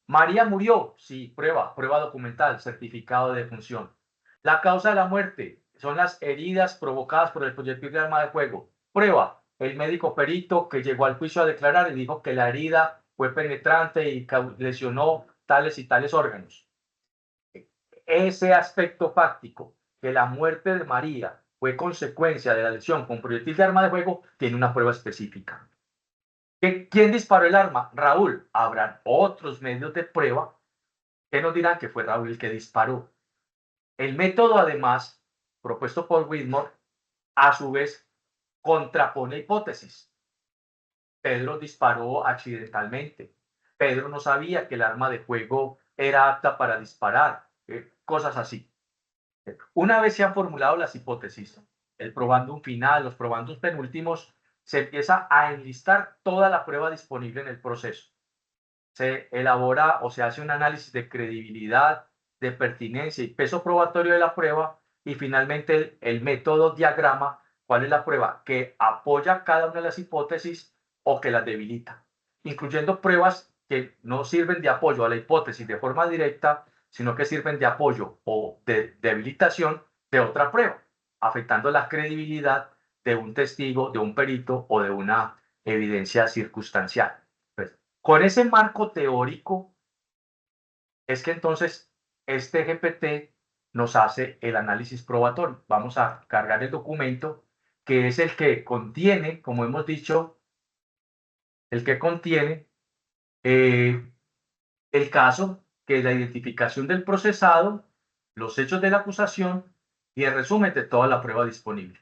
María murió, sí, prueba documental, certificado de defunción. La causa de la muerte son las heridas provocadas por el proyectil de arma de fuego. Prueba, el médico perito que llegó al juicio a declarar y dijo que la herida fue penetrante y lesionó tales y tales órganos. Ese aspecto fáctico, que la muerte de María fue consecuencia de la lesión con proyectil de arma de fuego, tiene una prueba específica. ¿Quién disparó el arma? Raúl. Habrán otros medios de prueba que nos dirán que fue Raúl el que disparó. El método, además, propuesto por Whitmore, a su vez, contrapone hipótesis. Pedro disparó accidentalmente. Pedro no sabía que el arma de fuego era apta para disparar, cosas así. Una vez se han formulado las hipótesis, el probandum final, los probandums penúltimos, se empieza a enlistar toda la prueba disponible en el proceso. Se elabora o se hace un análisis de credibilidad, de pertinencia y peso probatorio de la prueba y finalmente el método diagrama, cuál es la prueba que apoya cada una de las hipótesis o que las debilita, incluyendo pruebas que no sirven de apoyo a la hipótesis de forma directa, sino que sirven de apoyo o de debilitación de otra prueba, afectando la credibilidad de un testigo, de un perito o de una evidencia circunstancial. Pues, con ese marco teórico es que entonces este GPT nos hace el análisis probatorio. Vamos a cargar el documento que es el que contiene, como hemos dicho, el que contiene el caso, que es la identificación del procesado, los hechos de la acusación y el resumen de toda la prueba disponible.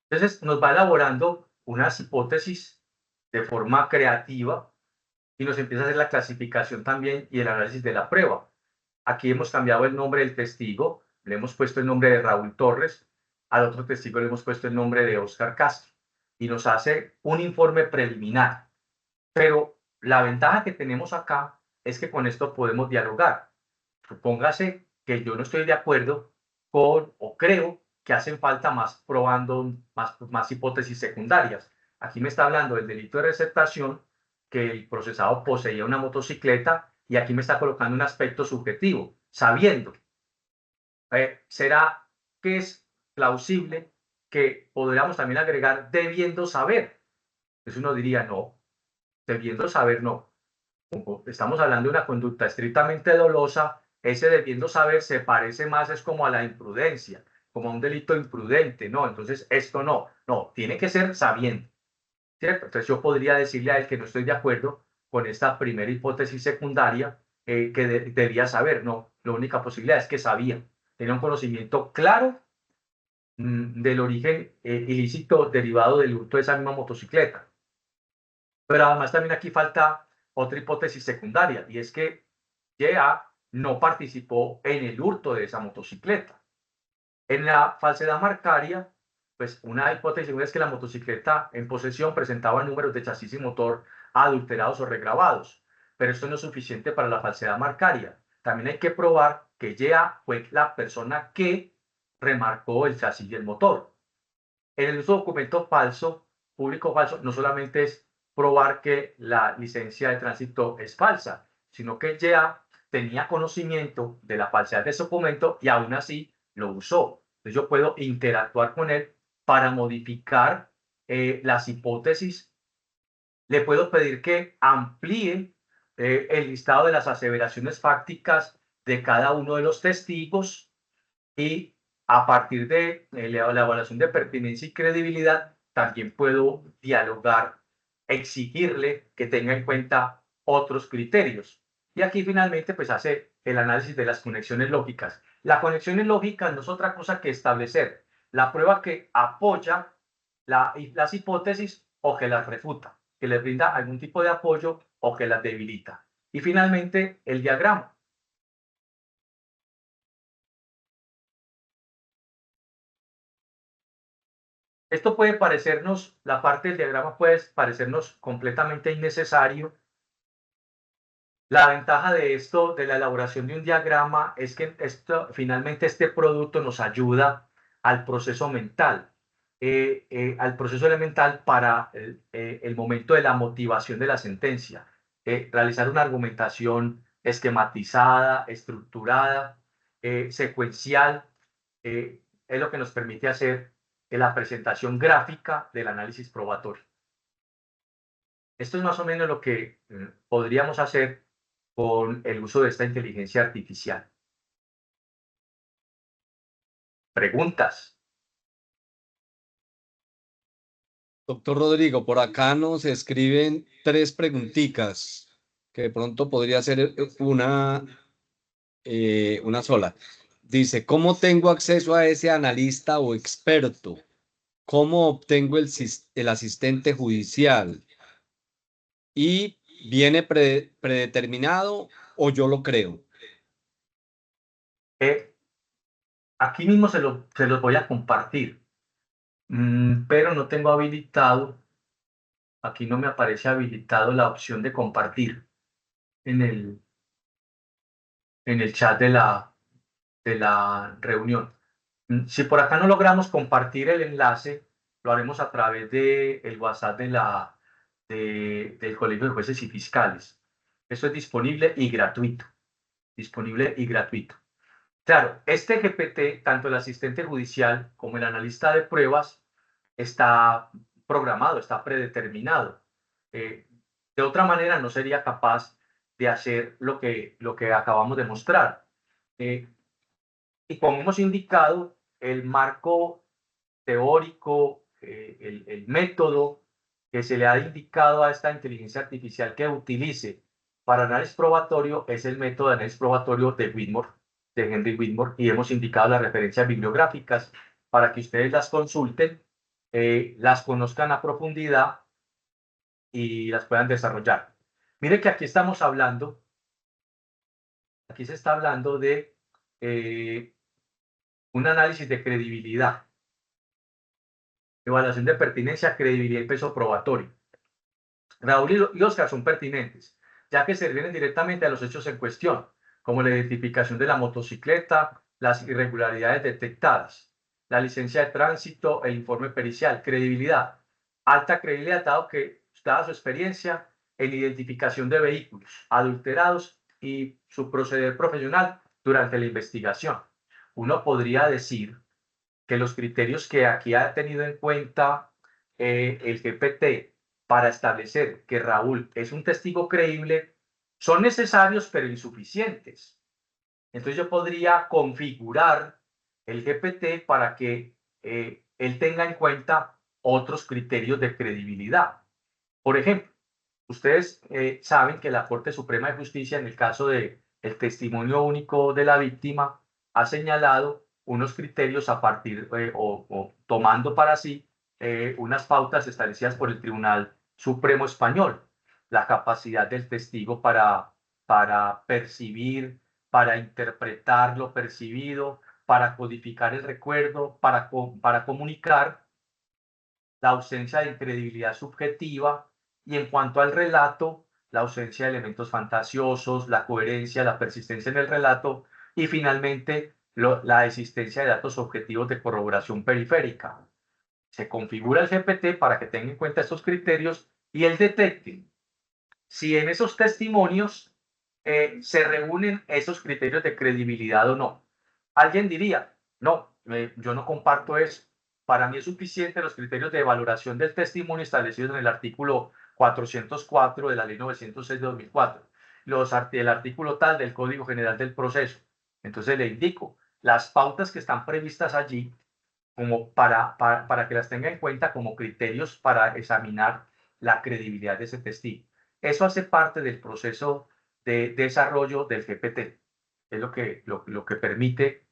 Entonces nos va elaborando unas hipótesis de forma creativa y nos empieza a hacer la clasificación también y el análisis de la prueba. Aquí hemos cambiado el nombre del testigo, le hemos puesto el nombre de Raúl Torres, al otro testigo le hemos puesto el nombre de Oscar Castro y nos hace un informe preliminar. Pero la ventaja que tenemos acá es que con esto podemos dialogar. Supóngase que yo no estoy de acuerdo con o creo que hacen falta más probando más hipótesis secundarias. Aquí me está hablando del delito de receptación, que el procesado poseía una motocicleta, y aquí me está colocando un aspecto subjetivo, sabiendo. ¿Será que es plausible que podríamos también agregar debiendo saber? Entonces uno diría, no, debiendo saber no. Como estamos hablando de una conducta estrictamente dolosa, ese debiendo saber se parece más, es como a la imprudencia, como a un delito imprudente, ¿no? Entonces, esto no, no, tiene que ser sabiendo, ¿cierto? Entonces yo podría decirle a él que no estoy de acuerdo con esta primera hipótesis secundaria, que debía saber, no, la única posibilidad es que sabía, tenía un conocimiento claro del origen ilícito derivado del hurto de esa misma motocicleta. Pero además también aquí falta otra hipótesis secundaria, y es que Yea no participó en el hurto de esa motocicleta. En la falsedad marcaria, pues una hipótesis es que la motocicleta en posesión presentaba números de chasis y motor adulterados o regrabados, pero esto no es suficiente para la falsedad marcaria. También hay que probar que Yea fue la persona que remarcó el chasis y el motor. En el uso de documento falso, público falso, no solamente es probar que la licencia de tránsito es falsa, sino que ya tenía conocimiento de la falsedad de ese documento y aún así lo usó. Entonces yo puedo interactuar con él para modificar las hipótesis. Le puedo pedir que amplíe el listado de las aseveraciones fácticas de cada uno de los testigos, y a partir de la evaluación de pertinencia y credibilidad, también puedo dialogar, exigirle que tenga en cuenta otros criterios. Y aquí finalmente pues hace el análisis de las conexiones lógicas. Las conexiones lógicas no es otra cosa que establecer la prueba que apoya las hipótesis o que las refuta, que les brinda algún tipo de apoyo o que las debilita. Y finalmente el diagrama. Esto puede parecernos, la parte del diagrama puede parecernos completamente innecesario. La ventaja de esto, de la elaboración de un diagrama, es que finalmente este producto nos ayuda al proceso mental, al proceso elemental para el momento de la motivación de la sentencia. Realizar una argumentación esquematizada, estructurada, secuencial, es lo que nos permite hacer la presentación gráfica del análisis probatorio. Esto es más o menos lo que podríamos hacer con el uso de esta inteligencia artificial. Preguntas. Doctor Rodrigo, por acá nos escriben 3 preguntitas, que de pronto podría ser una sola. Dice, ¿cómo tengo acceso a ese analista o experto? ¿Cómo obtengo el asistente judicial? ¿Y viene predeterminado o yo lo creo? Aquí mismo se los voy a compartir, pero no tengo habilitado, aquí no me aparece habilitado la opción de compartir en el chat de la reunión. Si por acá no logramos compartir el enlace, lo haremos a través del WhatsApp del Colegio de Jueces y Fiscales. Eso es disponible y gratuito. Disponible y gratuito. Claro, este GPT, tanto el asistente judicial como el analista de pruebas, está programado, está predeterminado. De otra manera, no sería capaz de hacer lo que acabamos de mostrar. Y como hemos indicado, el marco teórico, el método que se le ha indicado a esta inteligencia artificial que utilice para análisis probatorio es el método de análisis probatorio de Whitmore, de Henry Whitmore, y hemos indicado las referencias bibliográficas para que ustedes las consulten, las conozcan a profundidad y las puedan desarrollar. Mire que aquí estamos hablando Aquí se está hablando de un análisis de credibilidad, evaluación de pertinencia, credibilidad y peso probatorio. Raúl y Oscar son pertinentes, ya que se refieren directamente a los hechos en cuestión, como la identificación de la motocicleta, las irregularidades detectadas, la licencia de tránsito, el informe pericial, credibilidad, alta credibilidad, dado que, dada su experiencia en identificación de vehículos adulterados y su proceder profesional durante la investigación. Uno podría decir que los criterios que aquí ha tenido en cuenta el GPT para establecer que Raúl es un testigo creíble son necesarios pero insuficientes. Entonces yo podría configurar el GPT para que él tenga en cuenta otros criterios de credibilidad. Por ejemplo, ustedes saben que la Corte Suprema de Justicia, en el caso del testimonio único de la víctima, ha señalado unos criterios a partir o tomando para sí unas pautas establecidas por el Tribunal Supremo Español, la capacidad del testigo para percibir, para interpretar lo percibido, para codificar el recuerdo, para comunicar, la ausencia de incredibilidad subjetiva y en cuanto al relato, la ausencia de elementos fantasiosos, la coherencia, la persistencia en el relato y finalmente la existencia de datos objetivos de corroboración periférica. Se configura el GPT para que tenga en cuenta estos criterios y él detecte si en esos testimonios se reúnen esos criterios de credibilidad o no. Alguien diría, no, yo no comparto eso. Para mí es suficiente los criterios de valoración del testimonio establecidos en el artículo 404 de la ley 906 de 2004, el artículo tal del Código General del Proceso. Entonces le indico las pautas que están previstas allí como para que las tenga en cuenta como criterios para examinar la credibilidad de ese testigo. Eso hace parte del proceso de desarrollo del GPT. Es lo que permite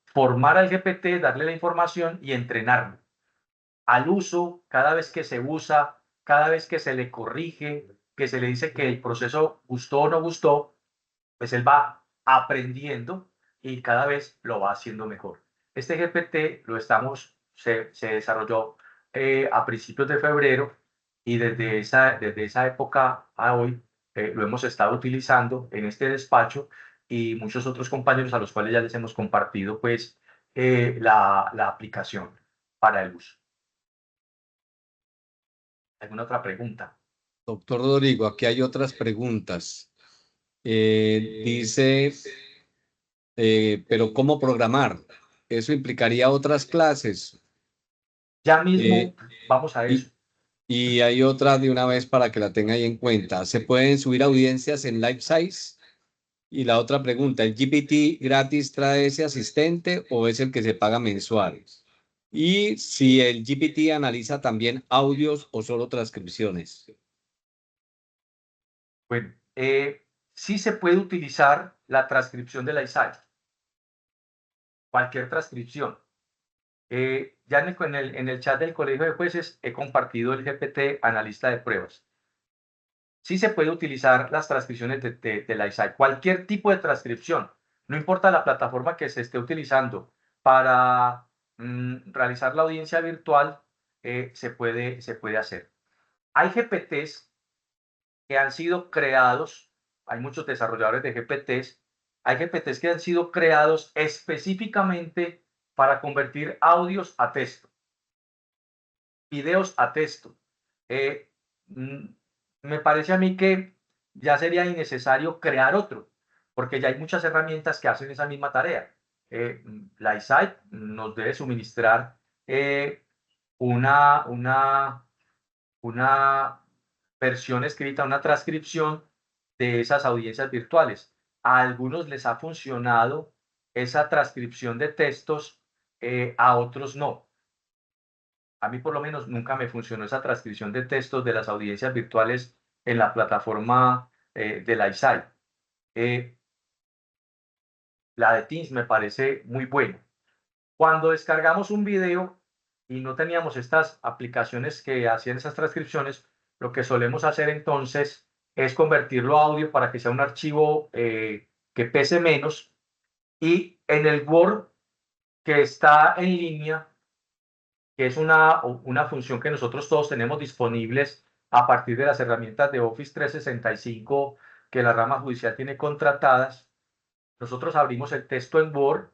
formar al GPT, darle la información y entrenarlo. Al uso, cada vez que se usa, cada vez que se le corrige, que se le dice que el proceso gustó o no gustó, pues él va aprendiendo y cada vez lo va haciendo mejor. Este GPT se desarrolló a principios de febrero y desde esa época a hoy lo hemos estado utilizando en este despacho y muchos otros compañeros a los cuales ya les hemos compartido pues la aplicación para el uso. ¿Alguna otra pregunta? Doctor Rodrigo, aquí hay otras preguntas. Dice, pero ¿cómo programar? ¿Eso implicaría otras clases? Ya mismo vamos a eso. Y hay otra de una vez para que la tenga ahí en cuenta. ¿Se pueden subir audiencias en Live Size? Y la otra pregunta, ¿el GPT gratis trae ese asistente o es el que se paga mensual? Y si el GPT analiza también audios o solo transcripciones. Bueno, sí se puede utilizar la transcripción de la ISAI, cualquier transcripción. Ya en el chat del Colegio de Jueces he compartido el GPT analista de pruebas. Sí se puede utilizar las transcripciones de la ISAI, cualquier tipo de transcripción, no importa la plataforma que se esté utilizando para realizar la audiencia virtual, se puede hacer. Hay GPTs que han sido creados, hay muchos desarrolladores de GPTs, hay GPTs que han sido creados específicamente para convertir audios a texto, videos a texto. Me parece a mí que ya sería innecesario crear otro, porque ya hay muchas herramientas que hacen esa misma tarea. La ISAI nos debe suministrar una, una, una versión escrita, una transcripción de esas audiencias virtuales. A algunos les ha funcionado esa transcripción de textos, a otros no. A mí por lo menos nunca me funcionó esa transcripción de textos de las audiencias virtuales en la plataforma de la ISAI. La de Teams me parece muy buena. Cuando descargamos un video y no teníamos estas aplicaciones que hacían esas transcripciones, lo que solemos hacer entonces es convertirlo a audio para que sea un archivo que pese menos, y en el Word que está en línea, que es una función que nosotros todos tenemos disponibles a partir de las herramientas de Office 365 que la rama judicial tiene contratadas. Nosotros abrimos el texto en Word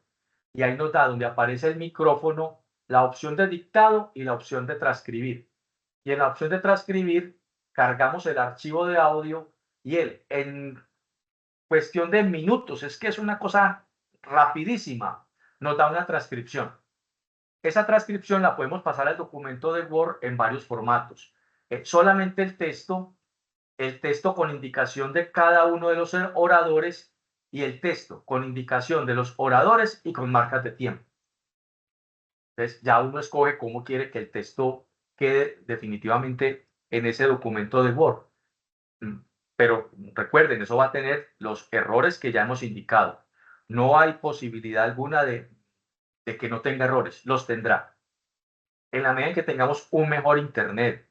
y ahí nos da donde aparece el micrófono, la opción de dictado y la opción de transcribir. Y en la opción de transcribir cargamos el archivo de audio y él en cuestión de minutos, es que es una cosa rapidísima, nos da una transcripción. Esa transcripción la podemos pasar al documento de Word en varios formatos. Solamente el texto con indicación de cada uno de los oradores y el texto con indicación de los oradores y con marcas de tiempo. Entonces ya uno escoge cómo quiere que el texto quede definitivamente en ese documento de Word. Pero recuerden, eso va a tener los errores que ya hemos indicado. No hay posibilidad alguna de que no tenga errores, los tendrá. En la medida en que tengamos un mejor Internet,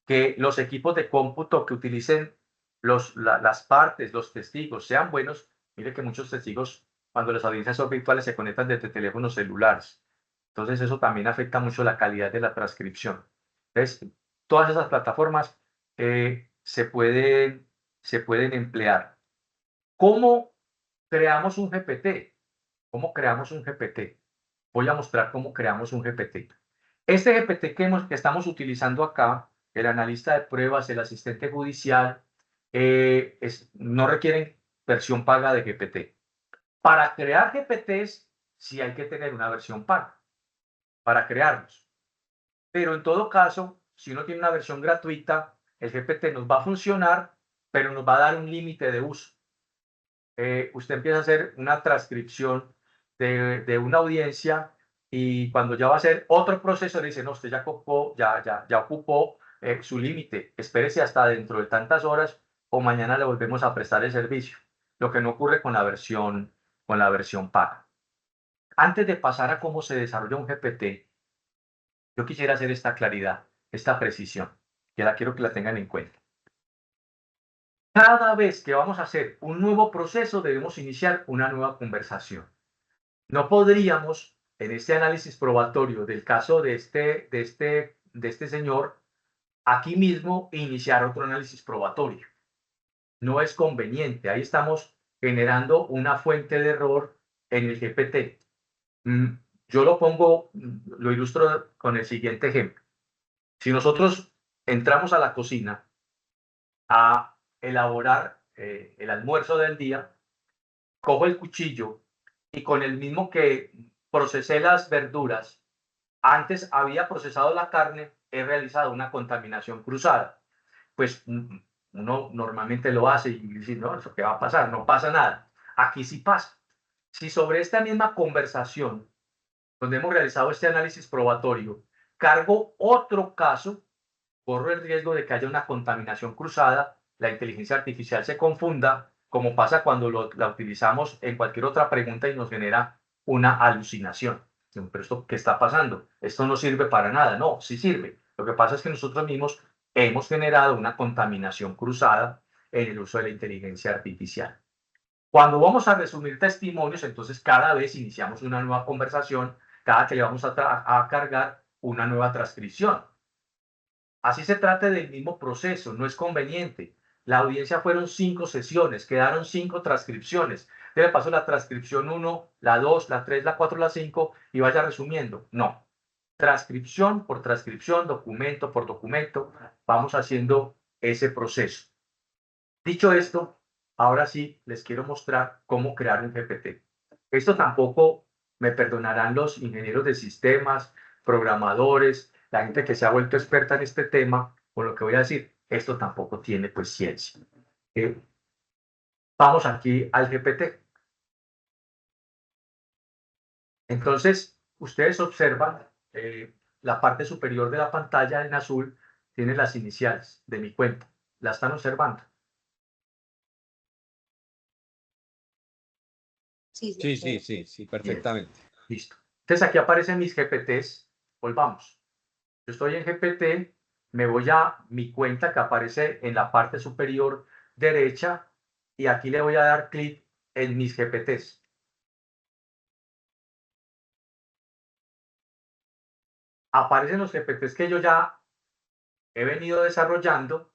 que los equipos de cómputo que utilicen las partes, los testigos, sean buenos. Mire que muchos testigos, cuando las audiencias son virtuales, se conectan desde teléfonos celulares. Entonces, eso también afecta mucho la calidad de la transcripción. Entonces, todas esas plataformas se pueden emplear. ¿Cómo creamos un GPT? ¿Cómo creamos un GPT? Voy a mostrar cómo creamos un GPT. Este GPT que estamos utilizando acá, el analista de pruebas, el asistente judicial, no requieren versión paga de GPT. Para crear GPTs, sí hay que tener una versión paga para crearlos. Pero en todo caso, si uno tiene una versión gratuita, el GPT nos va a funcionar, pero nos va a dar un límite de uso. Usted empieza a hacer una transcripción de una audiencia y cuando ya va a hacer otro proceso le dice, no, usted ya ocupó su límite, espérese hasta dentro de tantas horas o mañana le volvemos a prestar el servicio. Lo que no ocurre con la versión paga. Antes de pasar a cómo se desarrolla un GPT, yo quisiera hacer esta claridad, esta precisión, que quiero que la tengan en cuenta. Cada vez que vamos a hacer un nuevo proceso, debemos iniciar una nueva conversación. No podríamos, en este análisis probatorio del caso de este señor, aquí mismo iniciar otro análisis probatorio. No es conveniente. Ahí estamos generando una fuente de error en el GPT. Yo lo ilustro con el siguiente ejemplo. Si nosotros entramos a la cocina a elaborar el almuerzo del día, cojo el cuchillo y con el mismo que procesé las verduras, antes había procesado la carne, he realizado una contaminación cruzada. Pues uno normalmente lo hace y dice, no, ¿eso qué va a pasar? No pasa nada. Aquí sí pasa. Si sobre esta misma conversación, donde hemos realizado este análisis probatorio, cargo otro caso, corro el riesgo de que haya una contaminación cruzada, la inteligencia artificial se confunda, como pasa cuando la utilizamos en cualquier otra pregunta y nos genera una alucinación. Pero esto, ¿qué está pasando? Esto no sirve para nada. No, sí sirve. Lo que pasa es que nosotros mismos hemos generado una contaminación cruzada en el uso de la inteligencia artificial. Cuando vamos a resumir testimonios, entonces cada vez iniciamos una nueva conversación, cada que le vamos a cargar una nueva transcripción. Así se trata del mismo proceso, no es conveniente. La audiencia fueron 5 sesiones, quedaron 5 transcripciones. Yo le paso la transcripción 1, la 2, la 3, la 4, la 5 y vaya resumiendo. No. Transcripción por transcripción, documento por documento, vamos haciendo ese proceso. Dicho esto, ahora sí les quiero mostrar cómo crear un GPT. Esto tampoco me perdonarán los ingenieros de sistemas, programadores, la gente que se ha vuelto experta en este tema, por lo que voy a decir, esto tampoco tiene pues ciencia. Vamos aquí al GPT. Entonces, ustedes observan la parte superior de la pantalla en azul tiene las iniciales de mi cuenta. ¿La están observando? Sí, perfectamente. Bien. Listo. Entonces aquí aparecen mis GPTs. Volvamos. Yo estoy en GPT, me voy a mi cuenta que aparece en la parte superior derecha y aquí le voy a dar clic en mis GPTs. Aparecen los GPTs que yo ya he venido desarrollando,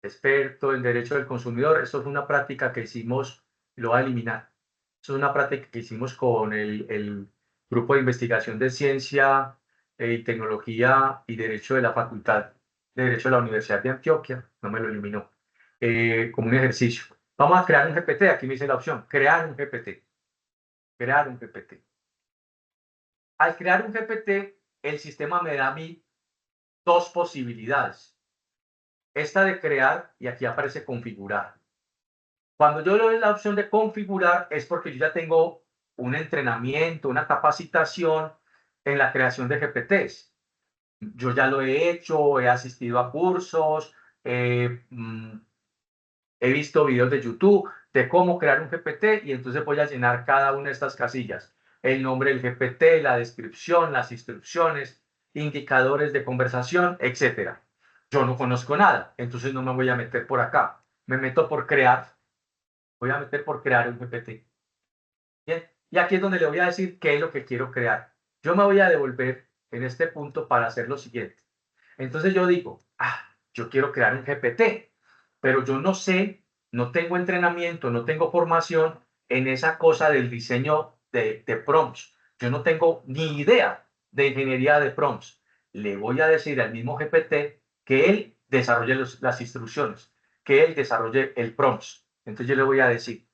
experto en derecho del consumidor. Esto es una práctica que hicimos, lo voy a eliminar. Esto es una práctica que hicimos con el grupo de investigación de ciencia y tecnología y derecho de la Facultad de Derecho de la Universidad de Antioquia. No me lo eliminó. Como un ejercicio. Vamos a crear un GPT. Aquí me dice la opción, crear un GPT. Crear un GPT. Al crear un GPT, el sistema me da a mí dos posibilidades. Esta de crear, y aquí aparece configurar. Cuando yo le doy la opción de configurar es porque yo ya tengo un entrenamiento, una capacitación en la creación de GPTs. Yo ya lo he hecho, he asistido a cursos, he visto videos de YouTube de cómo crear un GPT y entonces voy a llenar cada una de estas casillas. El nombre del GPT, la descripción, las instrucciones, indicadores de conversación, etcétera. Yo no conozco nada, entonces no me voy a meter por acá. Me meto por crear. Voy a meter por crear un GPT. Bien, y aquí es donde le voy a decir qué es lo que quiero crear. Yo me voy a devolver en este punto para hacer lo siguiente. Entonces yo digo, yo quiero crear un GPT, pero yo no sé, no tengo entrenamiento, no tengo formación en esa cosa del diseño de prompts. Yo no tengo ni idea de ingeniería de prompts. Le voy a decir al mismo GPT que él desarrolle las instrucciones, que él desarrolle el prompts. Entonces yo le voy a decir,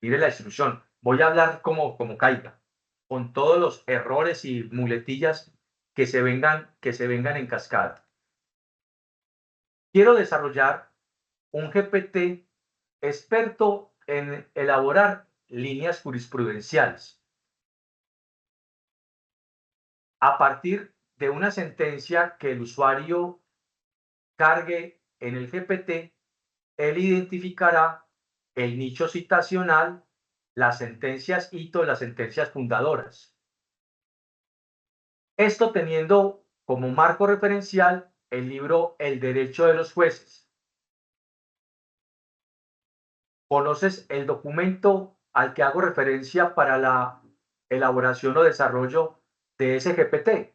mire la instrucción, voy a hablar como caiga, con todos los errores y muletillas que se vengan en cascada. Quiero desarrollar un GPT experto en elaborar líneas jurisprudenciales a partir de una sentencia que el usuario cargue en el GPT. Él identificará el nicho citacional, las sentencias hito, las sentencias fundadoras. Esto teniendo como marco referencial el libro El derecho de los jueces. ¿Conoces el documento al que hago referencia para la elaboración o desarrollo de ese GPT?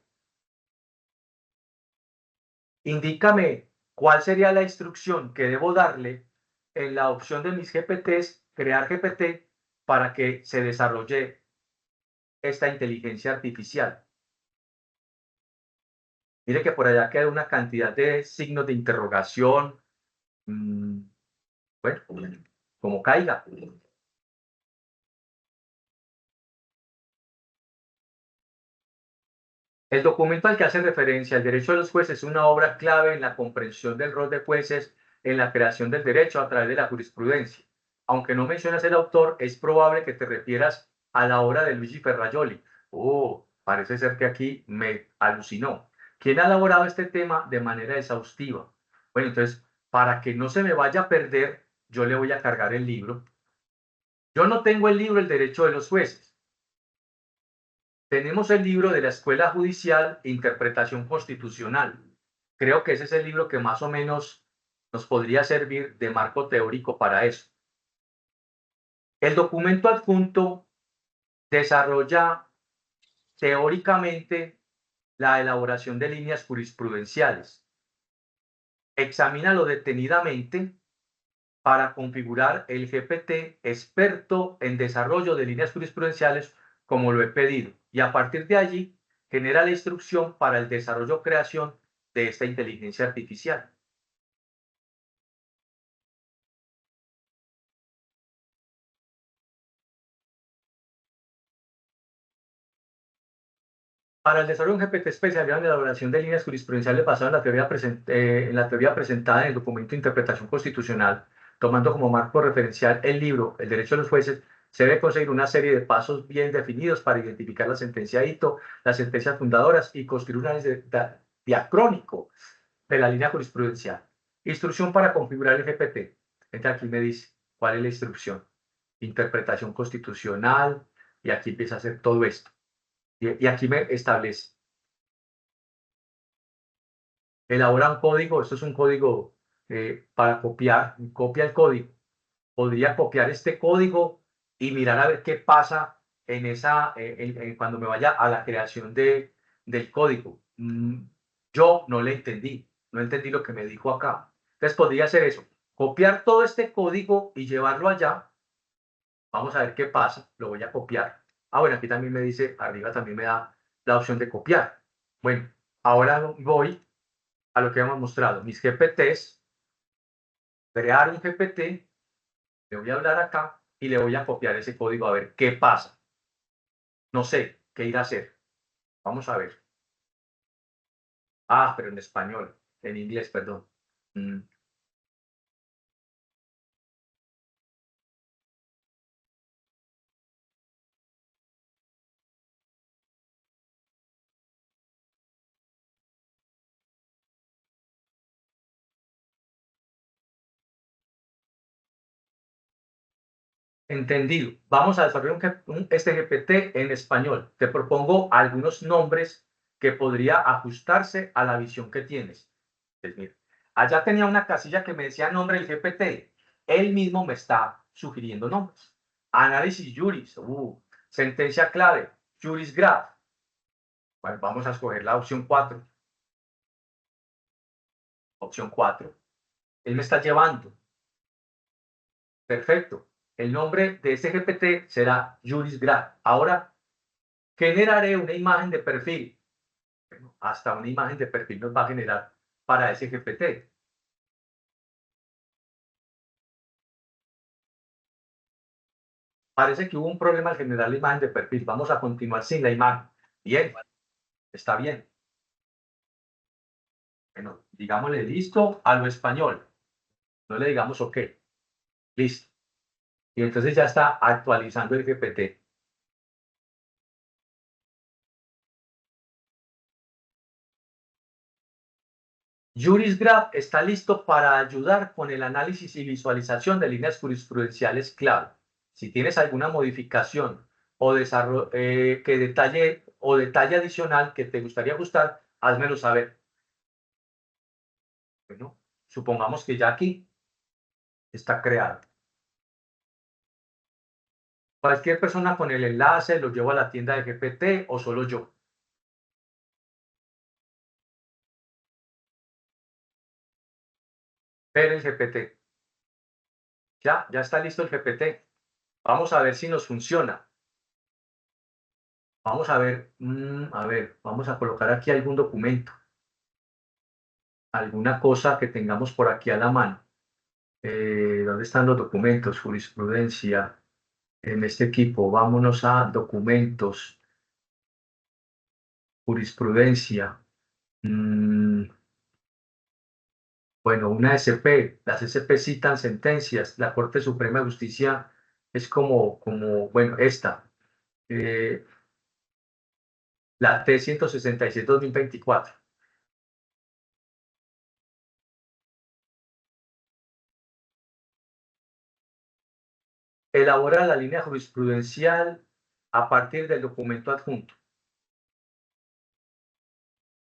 Indícame cuál sería la instrucción que debo darle en la opción de mis GPTs, crear GPT, para que se desarrolle esta inteligencia artificial. Mire que por allá queda una cantidad de signos de interrogación. Bueno, como caiga. El documento al que hace referencia el derecho de los jueces es una obra clave en la comprensión del rol de jueces en la creación del derecho a través de la jurisprudencia. Aunque no mencionas el autor, es probable que te refieras a la obra de Luigi Ferrajoli. Parece ser que aquí me alucinó. ¿Quién ha elaborado este tema de manera exhaustiva? Bueno, entonces, para que no se me vaya a perder, yo le voy a cargar el libro. Yo no tengo el libro El derecho de los jueces. Tenemos el libro de la Escuela Judicial Interpretación Constitucional. Creo que ese es el libro que más o menos nos podría servir de marco teórico para eso. El documento adjunto desarrolla teóricamente la elaboración de líneas jurisprudenciales. Examínalo detenidamente para configurar el GPT experto en desarrollo de líneas jurisprudenciales como lo he pedido. Y a partir de allí, genera la instrucción para el desarrollo o creación de esta inteligencia artificial. Para el desarrollo de un GPT especializado en la elaboración de líneas jurisprudenciales basado en la teoría presentada en el documento de interpretación constitucional, tomando como marco referencial el libro El derecho de los jueces, se debe conseguir una serie de pasos bien definidos para identificar la sentencia hito, las sentencias fundadoras y construir un análisis diacrónico de la línea jurisprudencial. Instrucción para configurar el GPT. Entonces aquí me dice cuál es la instrucción. Interpretación constitucional, y aquí empieza a hacer todo esto. Y aquí me establece. Elabora un código, esto es un código para copiar, copia el código. podría copiar este código y mirar a ver qué pasa en cuando me vaya a la creación del código. Yo no le entendí, no entendí lo que me dijo acá. Entonces podría hacer eso, copiar todo este código y llevarlo allá. Vamos a ver qué pasa, lo voy a copiar. Ah, bueno, aquí también me dice, arriba también me da la opción de copiar. Bueno, ahora voy a lo que hemos mostrado, mis GPTs, crear un GPT, le voy a hablar acá y le voy a copiar ese código a ver qué pasa. No sé qué ir a hacer. Vamos a ver. Ah, pero en español, en inglés, perdón. Entendido. Vamos a desarrollar este GPT en español. Te propongo algunos nombres que podría ajustarse a la visión que tienes. Pues mira, allá tenía una casilla que me decía nombre del GPT. Él mismo me está sugiriendo nombres. Análisis juris. Sentencia clave. Juris graph. Bueno, vamos a escoger la opción 4. Opción 4. Él me está llevando. Perfecto. El nombre de este GPT será Juris graph. Ahora generaré una imagen de perfil. Bueno, hasta una imagen de perfil nos va a generar para ese GPT. Parece que hubo un problema al generar la imagen de perfil. Vamos a continuar sin la imagen. Bien, está bien. Bueno, digámosle listo a lo español. No le digamos OK. Listo. Y entonces ya está actualizando el GPT. JurisGraph está listo para ayudar con el análisis y visualización de líneas jurisprudenciales clave. Si tienes alguna modificación o detalle adicional que te gustaría ajustar, házmelo saber. Bueno, supongamos que ya aquí está creado. Cualquier persona con el enlace lo llevo a la tienda de GPT o solo yo. Ver el GPT. Ya está listo el GPT. Vamos a ver si nos funciona. Vamos a ver, vamos a colocar aquí algún documento, alguna cosa que tengamos por aquí a la mano. ¿Dónde están los documentos? Jurisprudencia. En este equipo, vámonos a documentos, jurisprudencia. Bueno, una SP, las SP citan sentencias. La Corte Suprema de Justicia es bueno, esta. La T-166/2024. Elabora la línea jurisprudencial a partir del documento adjunto.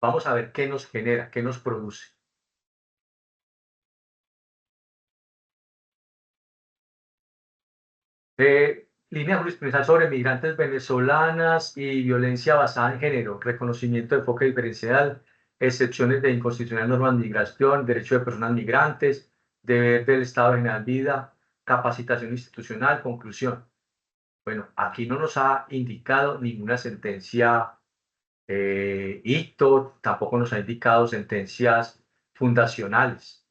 Vamos a ver qué nos genera, qué nos produce. Línea jurisprudencial sobre migrantes venezolanas y violencia basada en género, reconocimiento de enfoque diferencial, excepciones de inconstitucional norma de migración, derecho de personas migrantes, deber del Estado de general vida, capacitación institucional, conclusión. Bueno, aquí no nos ha indicado ninguna sentencia ICTO, tampoco nos ha indicado sentencias fundacionales,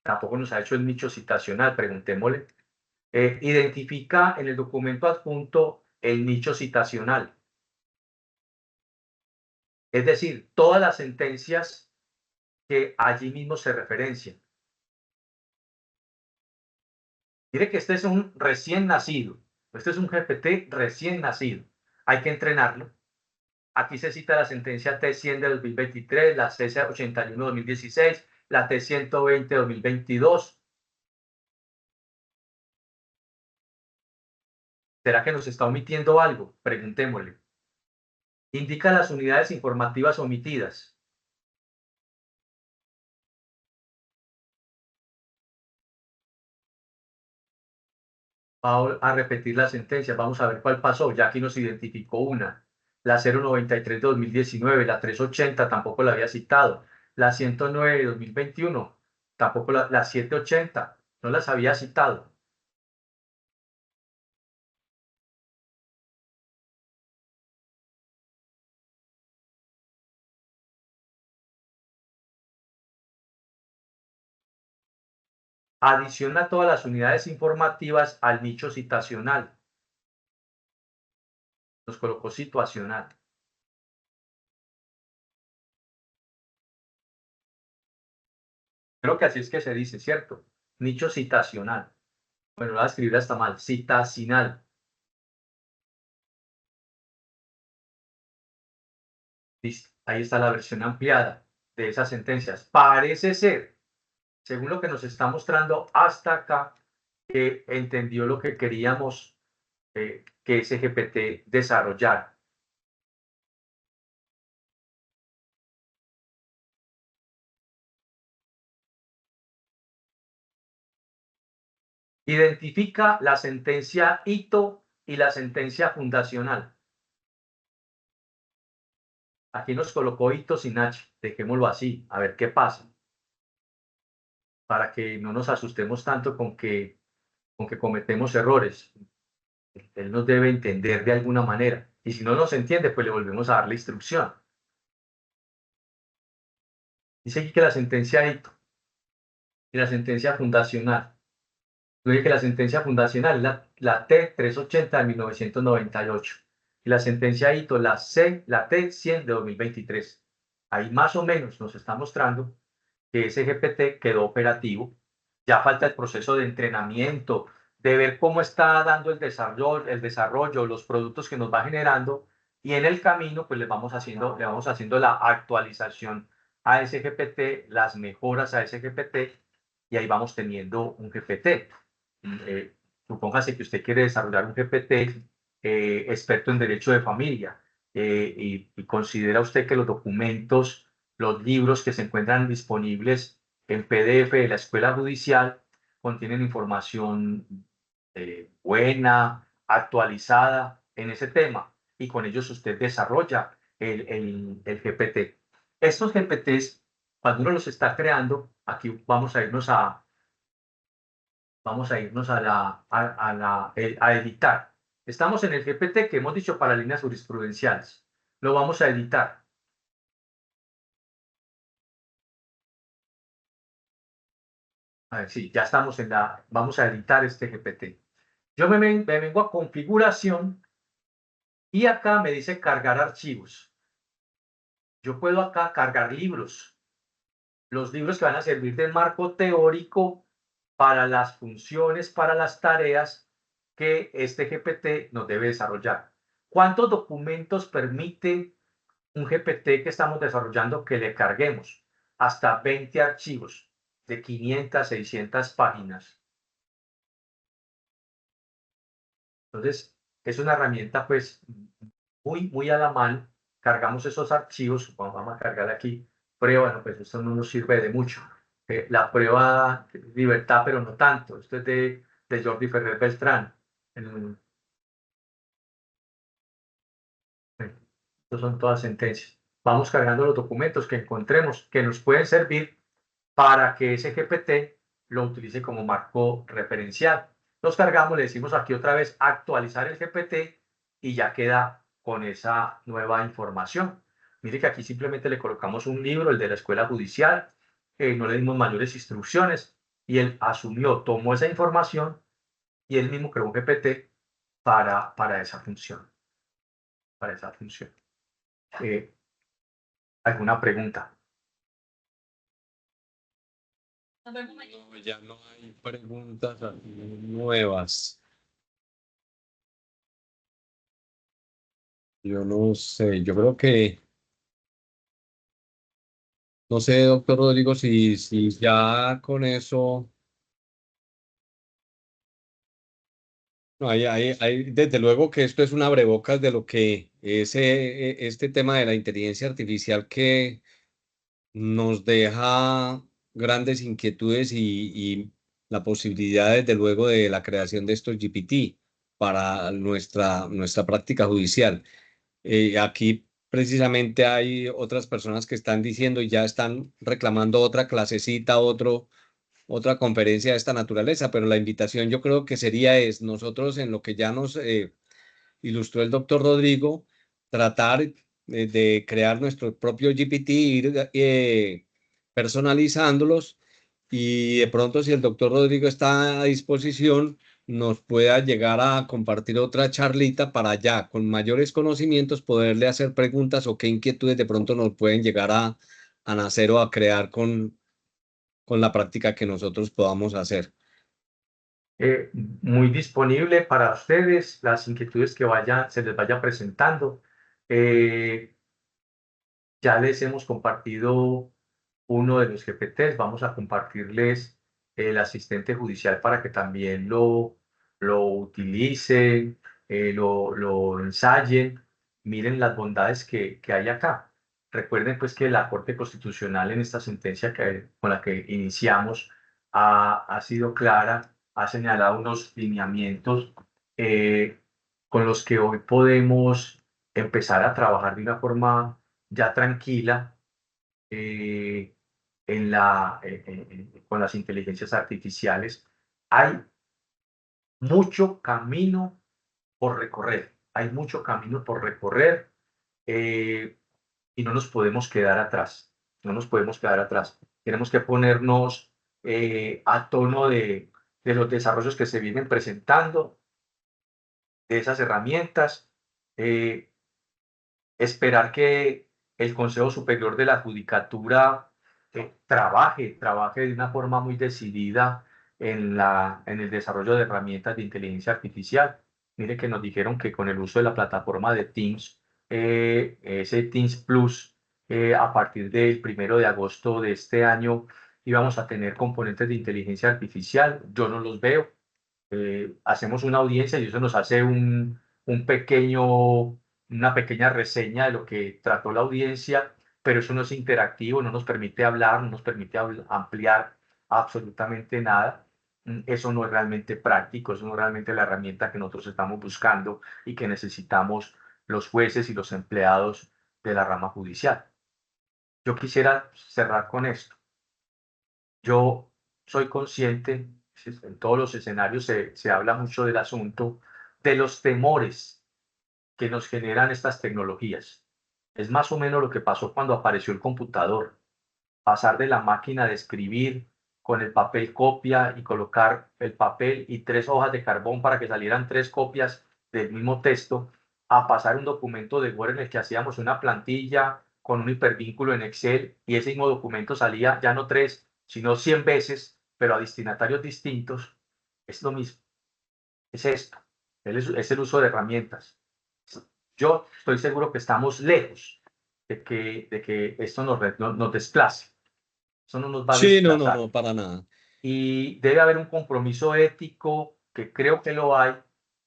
tampoco nos ha hecho el nicho citacional, preguntémosle. Identifica en el documento adjunto el nicho citacional. Es decir, todas las sentencias que allí mismo se referencian. Mire que este es un recién nacido. Este es un GPT recién nacido. Hay que entrenarlo. Aquí se cita la sentencia T100 de 2023, la C81 de 2016, la T120 de 2022. ¿Será que nos está omitiendo algo? Preguntémosle. Indica las unidades informativas omitidas. va a repetir la sentencia, vamos a ver cuál pasó, ya aquí nos identificó una, la 093 de 2019, la 380 tampoco la había citado, la 109 de 2021, tampoco la 780, no las había citado. Adiciona todas las unidades informativas al nicho citacional. Nos colocó situacional. Creo que así es que se dice, ¿cierto? Nicho citacional. Bueno, lo voy a escribir hasta mal. Citacional. Listo. Ahí está la versión ampliada de esas sentencias. Parece ser, según lo que nos está mostrando hasta acá, que entendió lo que queríamos que ese GPT desarrollara. Identifica la sentencia hito y la sentencia fundacional. Aquí nos colocó hito sin H. Dejémoslo así, a ver qué pasa. Para que no nos asustemos tanto con que cometemos errores. Él nos debe entender de alguna manera. Y si no nos entiende, pues le volvemos a dar la instrucción. Dice aquí que la sentencia hito y la sentencia fundacional. Yo dije que la sentencia fundacional es la T380 de 1998 y la sentencia hito, la T100 de 2023. Ahí más o menos nos está mostrando que ese GPT quedó operativo. Ya falta el proceso de entrenamiento, de ver cómo está dando el desarrollo, los productos que nos va generando, y en el camino pues le vamos haciendo la actualización a ese GPT, las mejoras a ese GPT, y ahí vamos teniendo un GPT. Supóngase que usted quiere desarrollar un GPT experto en derecho de familia, y considera usted que los documentos, los libros que se encuentran disponibles en PDF de la Escuela Judicial contienen información buena, actualizada en ese tema, y con ellos usted desarrolla el GPT. Estos GPTs, cuando uno los está creando, aquí vamos a irnos a editar. Estamos en el GPT que hemos dicho para líneas jurisprudenciales. Lo vamos a editar. A ver, sí, ya estamos vamos a editar este GPT. Yo me vengo a configuración y acá me dice cargar archivos. Yo puedo acá cargar libros. Los libros que van a servir de marco teórico para las funciones, para las tareas que este GPT nos debe desarrollar. ¿Cuántos documentos permite un GPT que estamos desarrollando que le carguemos? Hasta 20 archivos de 500, 600 páginas. Entonces, es una herramienta pues muy a la mano. Cargamos esos archivos, vamos a cargar aquí prueba, no, pues esto no nos sirve de mucho. La prueba libertad, pero no tanto. Esto es de Jordi Ferrer Beltrán. Estas son todas sentencias. Vamos cargando los documentos que encontremos que nos pueden servir para que ese GPT lo utilice como marco referencial. Los cargamos, le decimos aquí otra vez actualizar el GPT y ya queda con esa nueva información. Mire que aquí simplemente le colocamos un libro, el de la escuela judicial, no le dimos mayores instrucciones y él asumió, tomó esa información y él mismo creó un GPT para esa función. Para esa función. ¿Alguna pregunta? No, ya no hay preguntas nuevas. Yo no sé, yo creo que, no sé, doctor Rodrigo, si ya con eso, no, desde luego que esto es un abrebocas de lo que es este tema de la inteligencia artificial que nos deja grandes inquietudes y la posibilidad, desde luego, de la creación de estos GPT para nuestra práctica judicial. Aquí precisamente hay otras personas que están diciendo y ya están reclamando otra clasecita, otra conferencia de esta naturaleza, pero la invitación yo creo que sería nosotros en lo que ya nos ilustró el doctor Rodrigo, tratar de crear nuestro propio GPT, ir personalizándolos y de pronto si el doctor Rodrigo está a disposición, nos pueda llegar a compartir otra charlita para ya, con mayores conocimientos, poderle hacer preguntas o qué inquietudes de pronto nos pueden llegar a nacer o a crear con la práctica que nosotros podamos hacer. Muy disponible para ustedes, las inquietudes que se les vaya presentando. Ya les hemos compartido uno de los GPTs, vamos a compartirles el asistente judicial para que también lo utilicen, lo ensayen, miren las bondades que hay acá. Recuerden pues que la Corte Constitucional en esta sentencia con la que iniciamos ha sido clara, ha señalado unos lineamientos con los que hoy podemos empezar a trabajar de una forma ya tranquila con las inteligencias artificiales. Hay mucho camino por recorrer, hay mucho camino por recorrer y no nos podemos quedar atrás, no nos podemos quedar atrás. Tenemos que ponernos a tono de los desarrollos que se vienen presentando, de esas herramientas, esperar que el Consejo Superior de la Judicatura trabaje de una forma muy decidida en el desarrollo de herramientas de inteligencia artificial. Mire que nos dijeron que con el uso de la plataforma de Teams, ese Teams Plus, a partir del 1 de agosto de este año, íbamos a tener componentes de inteligencia artificial. Yo no los veo. Hacemos una audiencia y eso nos hace una pequeña reseña de lo que trató la audiencia, pero eso no es interactivo, no nos permite hablar, no nos permite ampliar absolutamente nada. Eso no es realmente práctico, eso no es realmente la herramienta que nosotros estamos buscando y que necesitamos los jueces y los empleados de la rama judicial. Yo quisiera cerrar con esto. Yo soy consciente, en todos los escenarios se habla mucho del asunto, de los temores que nos generan estas tecnologías. Es más o menos lo que pasó cuando apareció el computador. Pasar de la máquina de escribir con el papel copia y colocar el papel y 3 hojas de carbón para que salieran 3 copias del mismo texto, a pasar un documento de Word en el que hacíamos una plantilla con un hipervínculo en Excel y ese mismo documento salía ya no 3, sino 100 veces, pero a destinatarios distintos. Es lo mismo. Es esto. Es el uso de herramientas. Yo estoy seguro que estamos lejos de que esto nos desplace. Eso no nos va a Sí, desplazar. no, para nada. Y debe haber un compromiso ético, que creo que lo hay,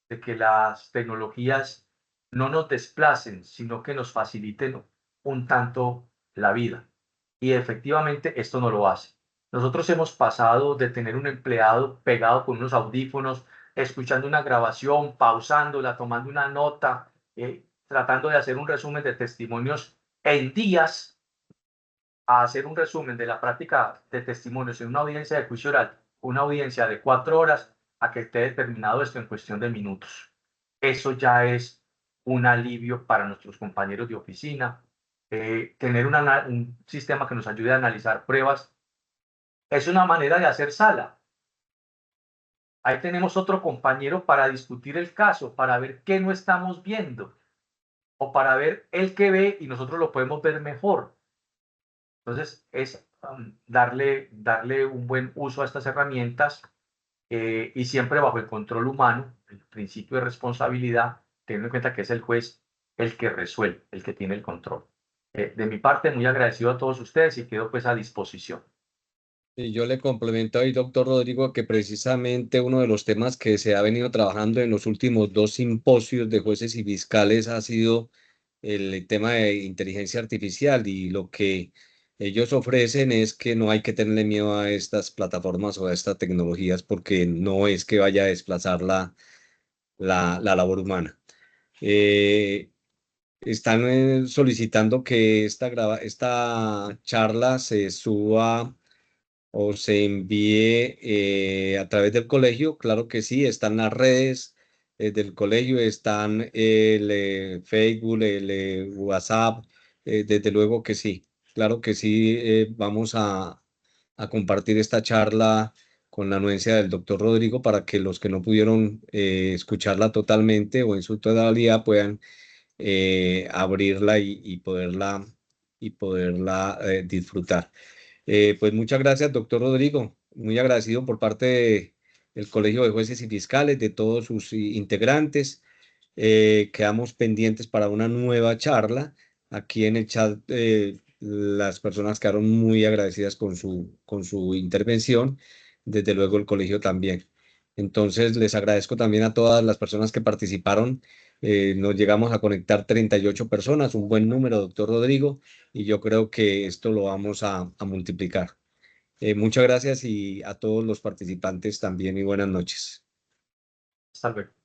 de que las tecnologías no nos desplacen, sino que nos faciliten un tanto la vida. Y efectivamente esto no lo hace. Nosotros hemos pasado de tener un empleado pegado con unos audífonos, escuchando una grabación, pausándola, tomando una nota, tratando de hacer un resumen de testimonios en días, a hacer un resumen de la práctica de testimonios en una audiencia de juicio oral, una audiencia de 4 horas, a que esté determinado esto en cuestión de minutos. Eso ya es un alivio para nuestros compañeros de oficina. Tener un sistema que nos ayude a analizar pruebas es una manera de hacer sala. Ahí tenemos otro compañero para discutir el caso, para ver qué no estamos viendo o para ver el que ve y nosotros lo podemos ver mejor. Entonces, es darle un buen uso a estas herramientas y siempre bajo el control humano, el principio de responsabilidad, teniendo en cuenta que es el juez el que resuelve, el que tiene el control. De mi parte, muy agradecido a todos ustedes y quedo pues a disposición. Y yo le complemento ahí, doctor Rodrigo, que precisamente uno de los temas que se ha venido trabajando en los últimos 2 simposios de jueces y fiscales ha sido el tema de inteligencia artificial y lo que ellos ofrecen es que no hay que tenerle miedo a estas plataformas o a estas tecnologías porque no es que vaya a desplazar la labor humana. Eh, Están solicitando que esta charla se suba o se envíe a través del colegio. Claro que sí, están las redes del colegio, están el Facebook, el WhatsApp, desde luego que sí. Claro que sí, vamos a compartir esta charla con la anuencia del doctor Rodrigo para que los que no pudieron escucharla totalmente o en su totalidad puedan abrirla y poderla disfrutar. Pues muchas gracias, doctor Rodrigo. Muy agradecido por parte del Colegio de Jueces y Fiscales, de todos sus integrantes. Quedamos pendientes para una nueva charla. Aquí en el chat, las personas quedaron muy agradecidas con su intervención. Desde luego el colegio también. Entonces, les agradezco también a todas las personas que participaron. Nos llegamos a conectar 38 personas, un buen número, doctor Rodrigo, y yo creo que esto lo vamos a multiplicar. Muchas gracias y a todos los participantes también y buenas noches. Hasta luego.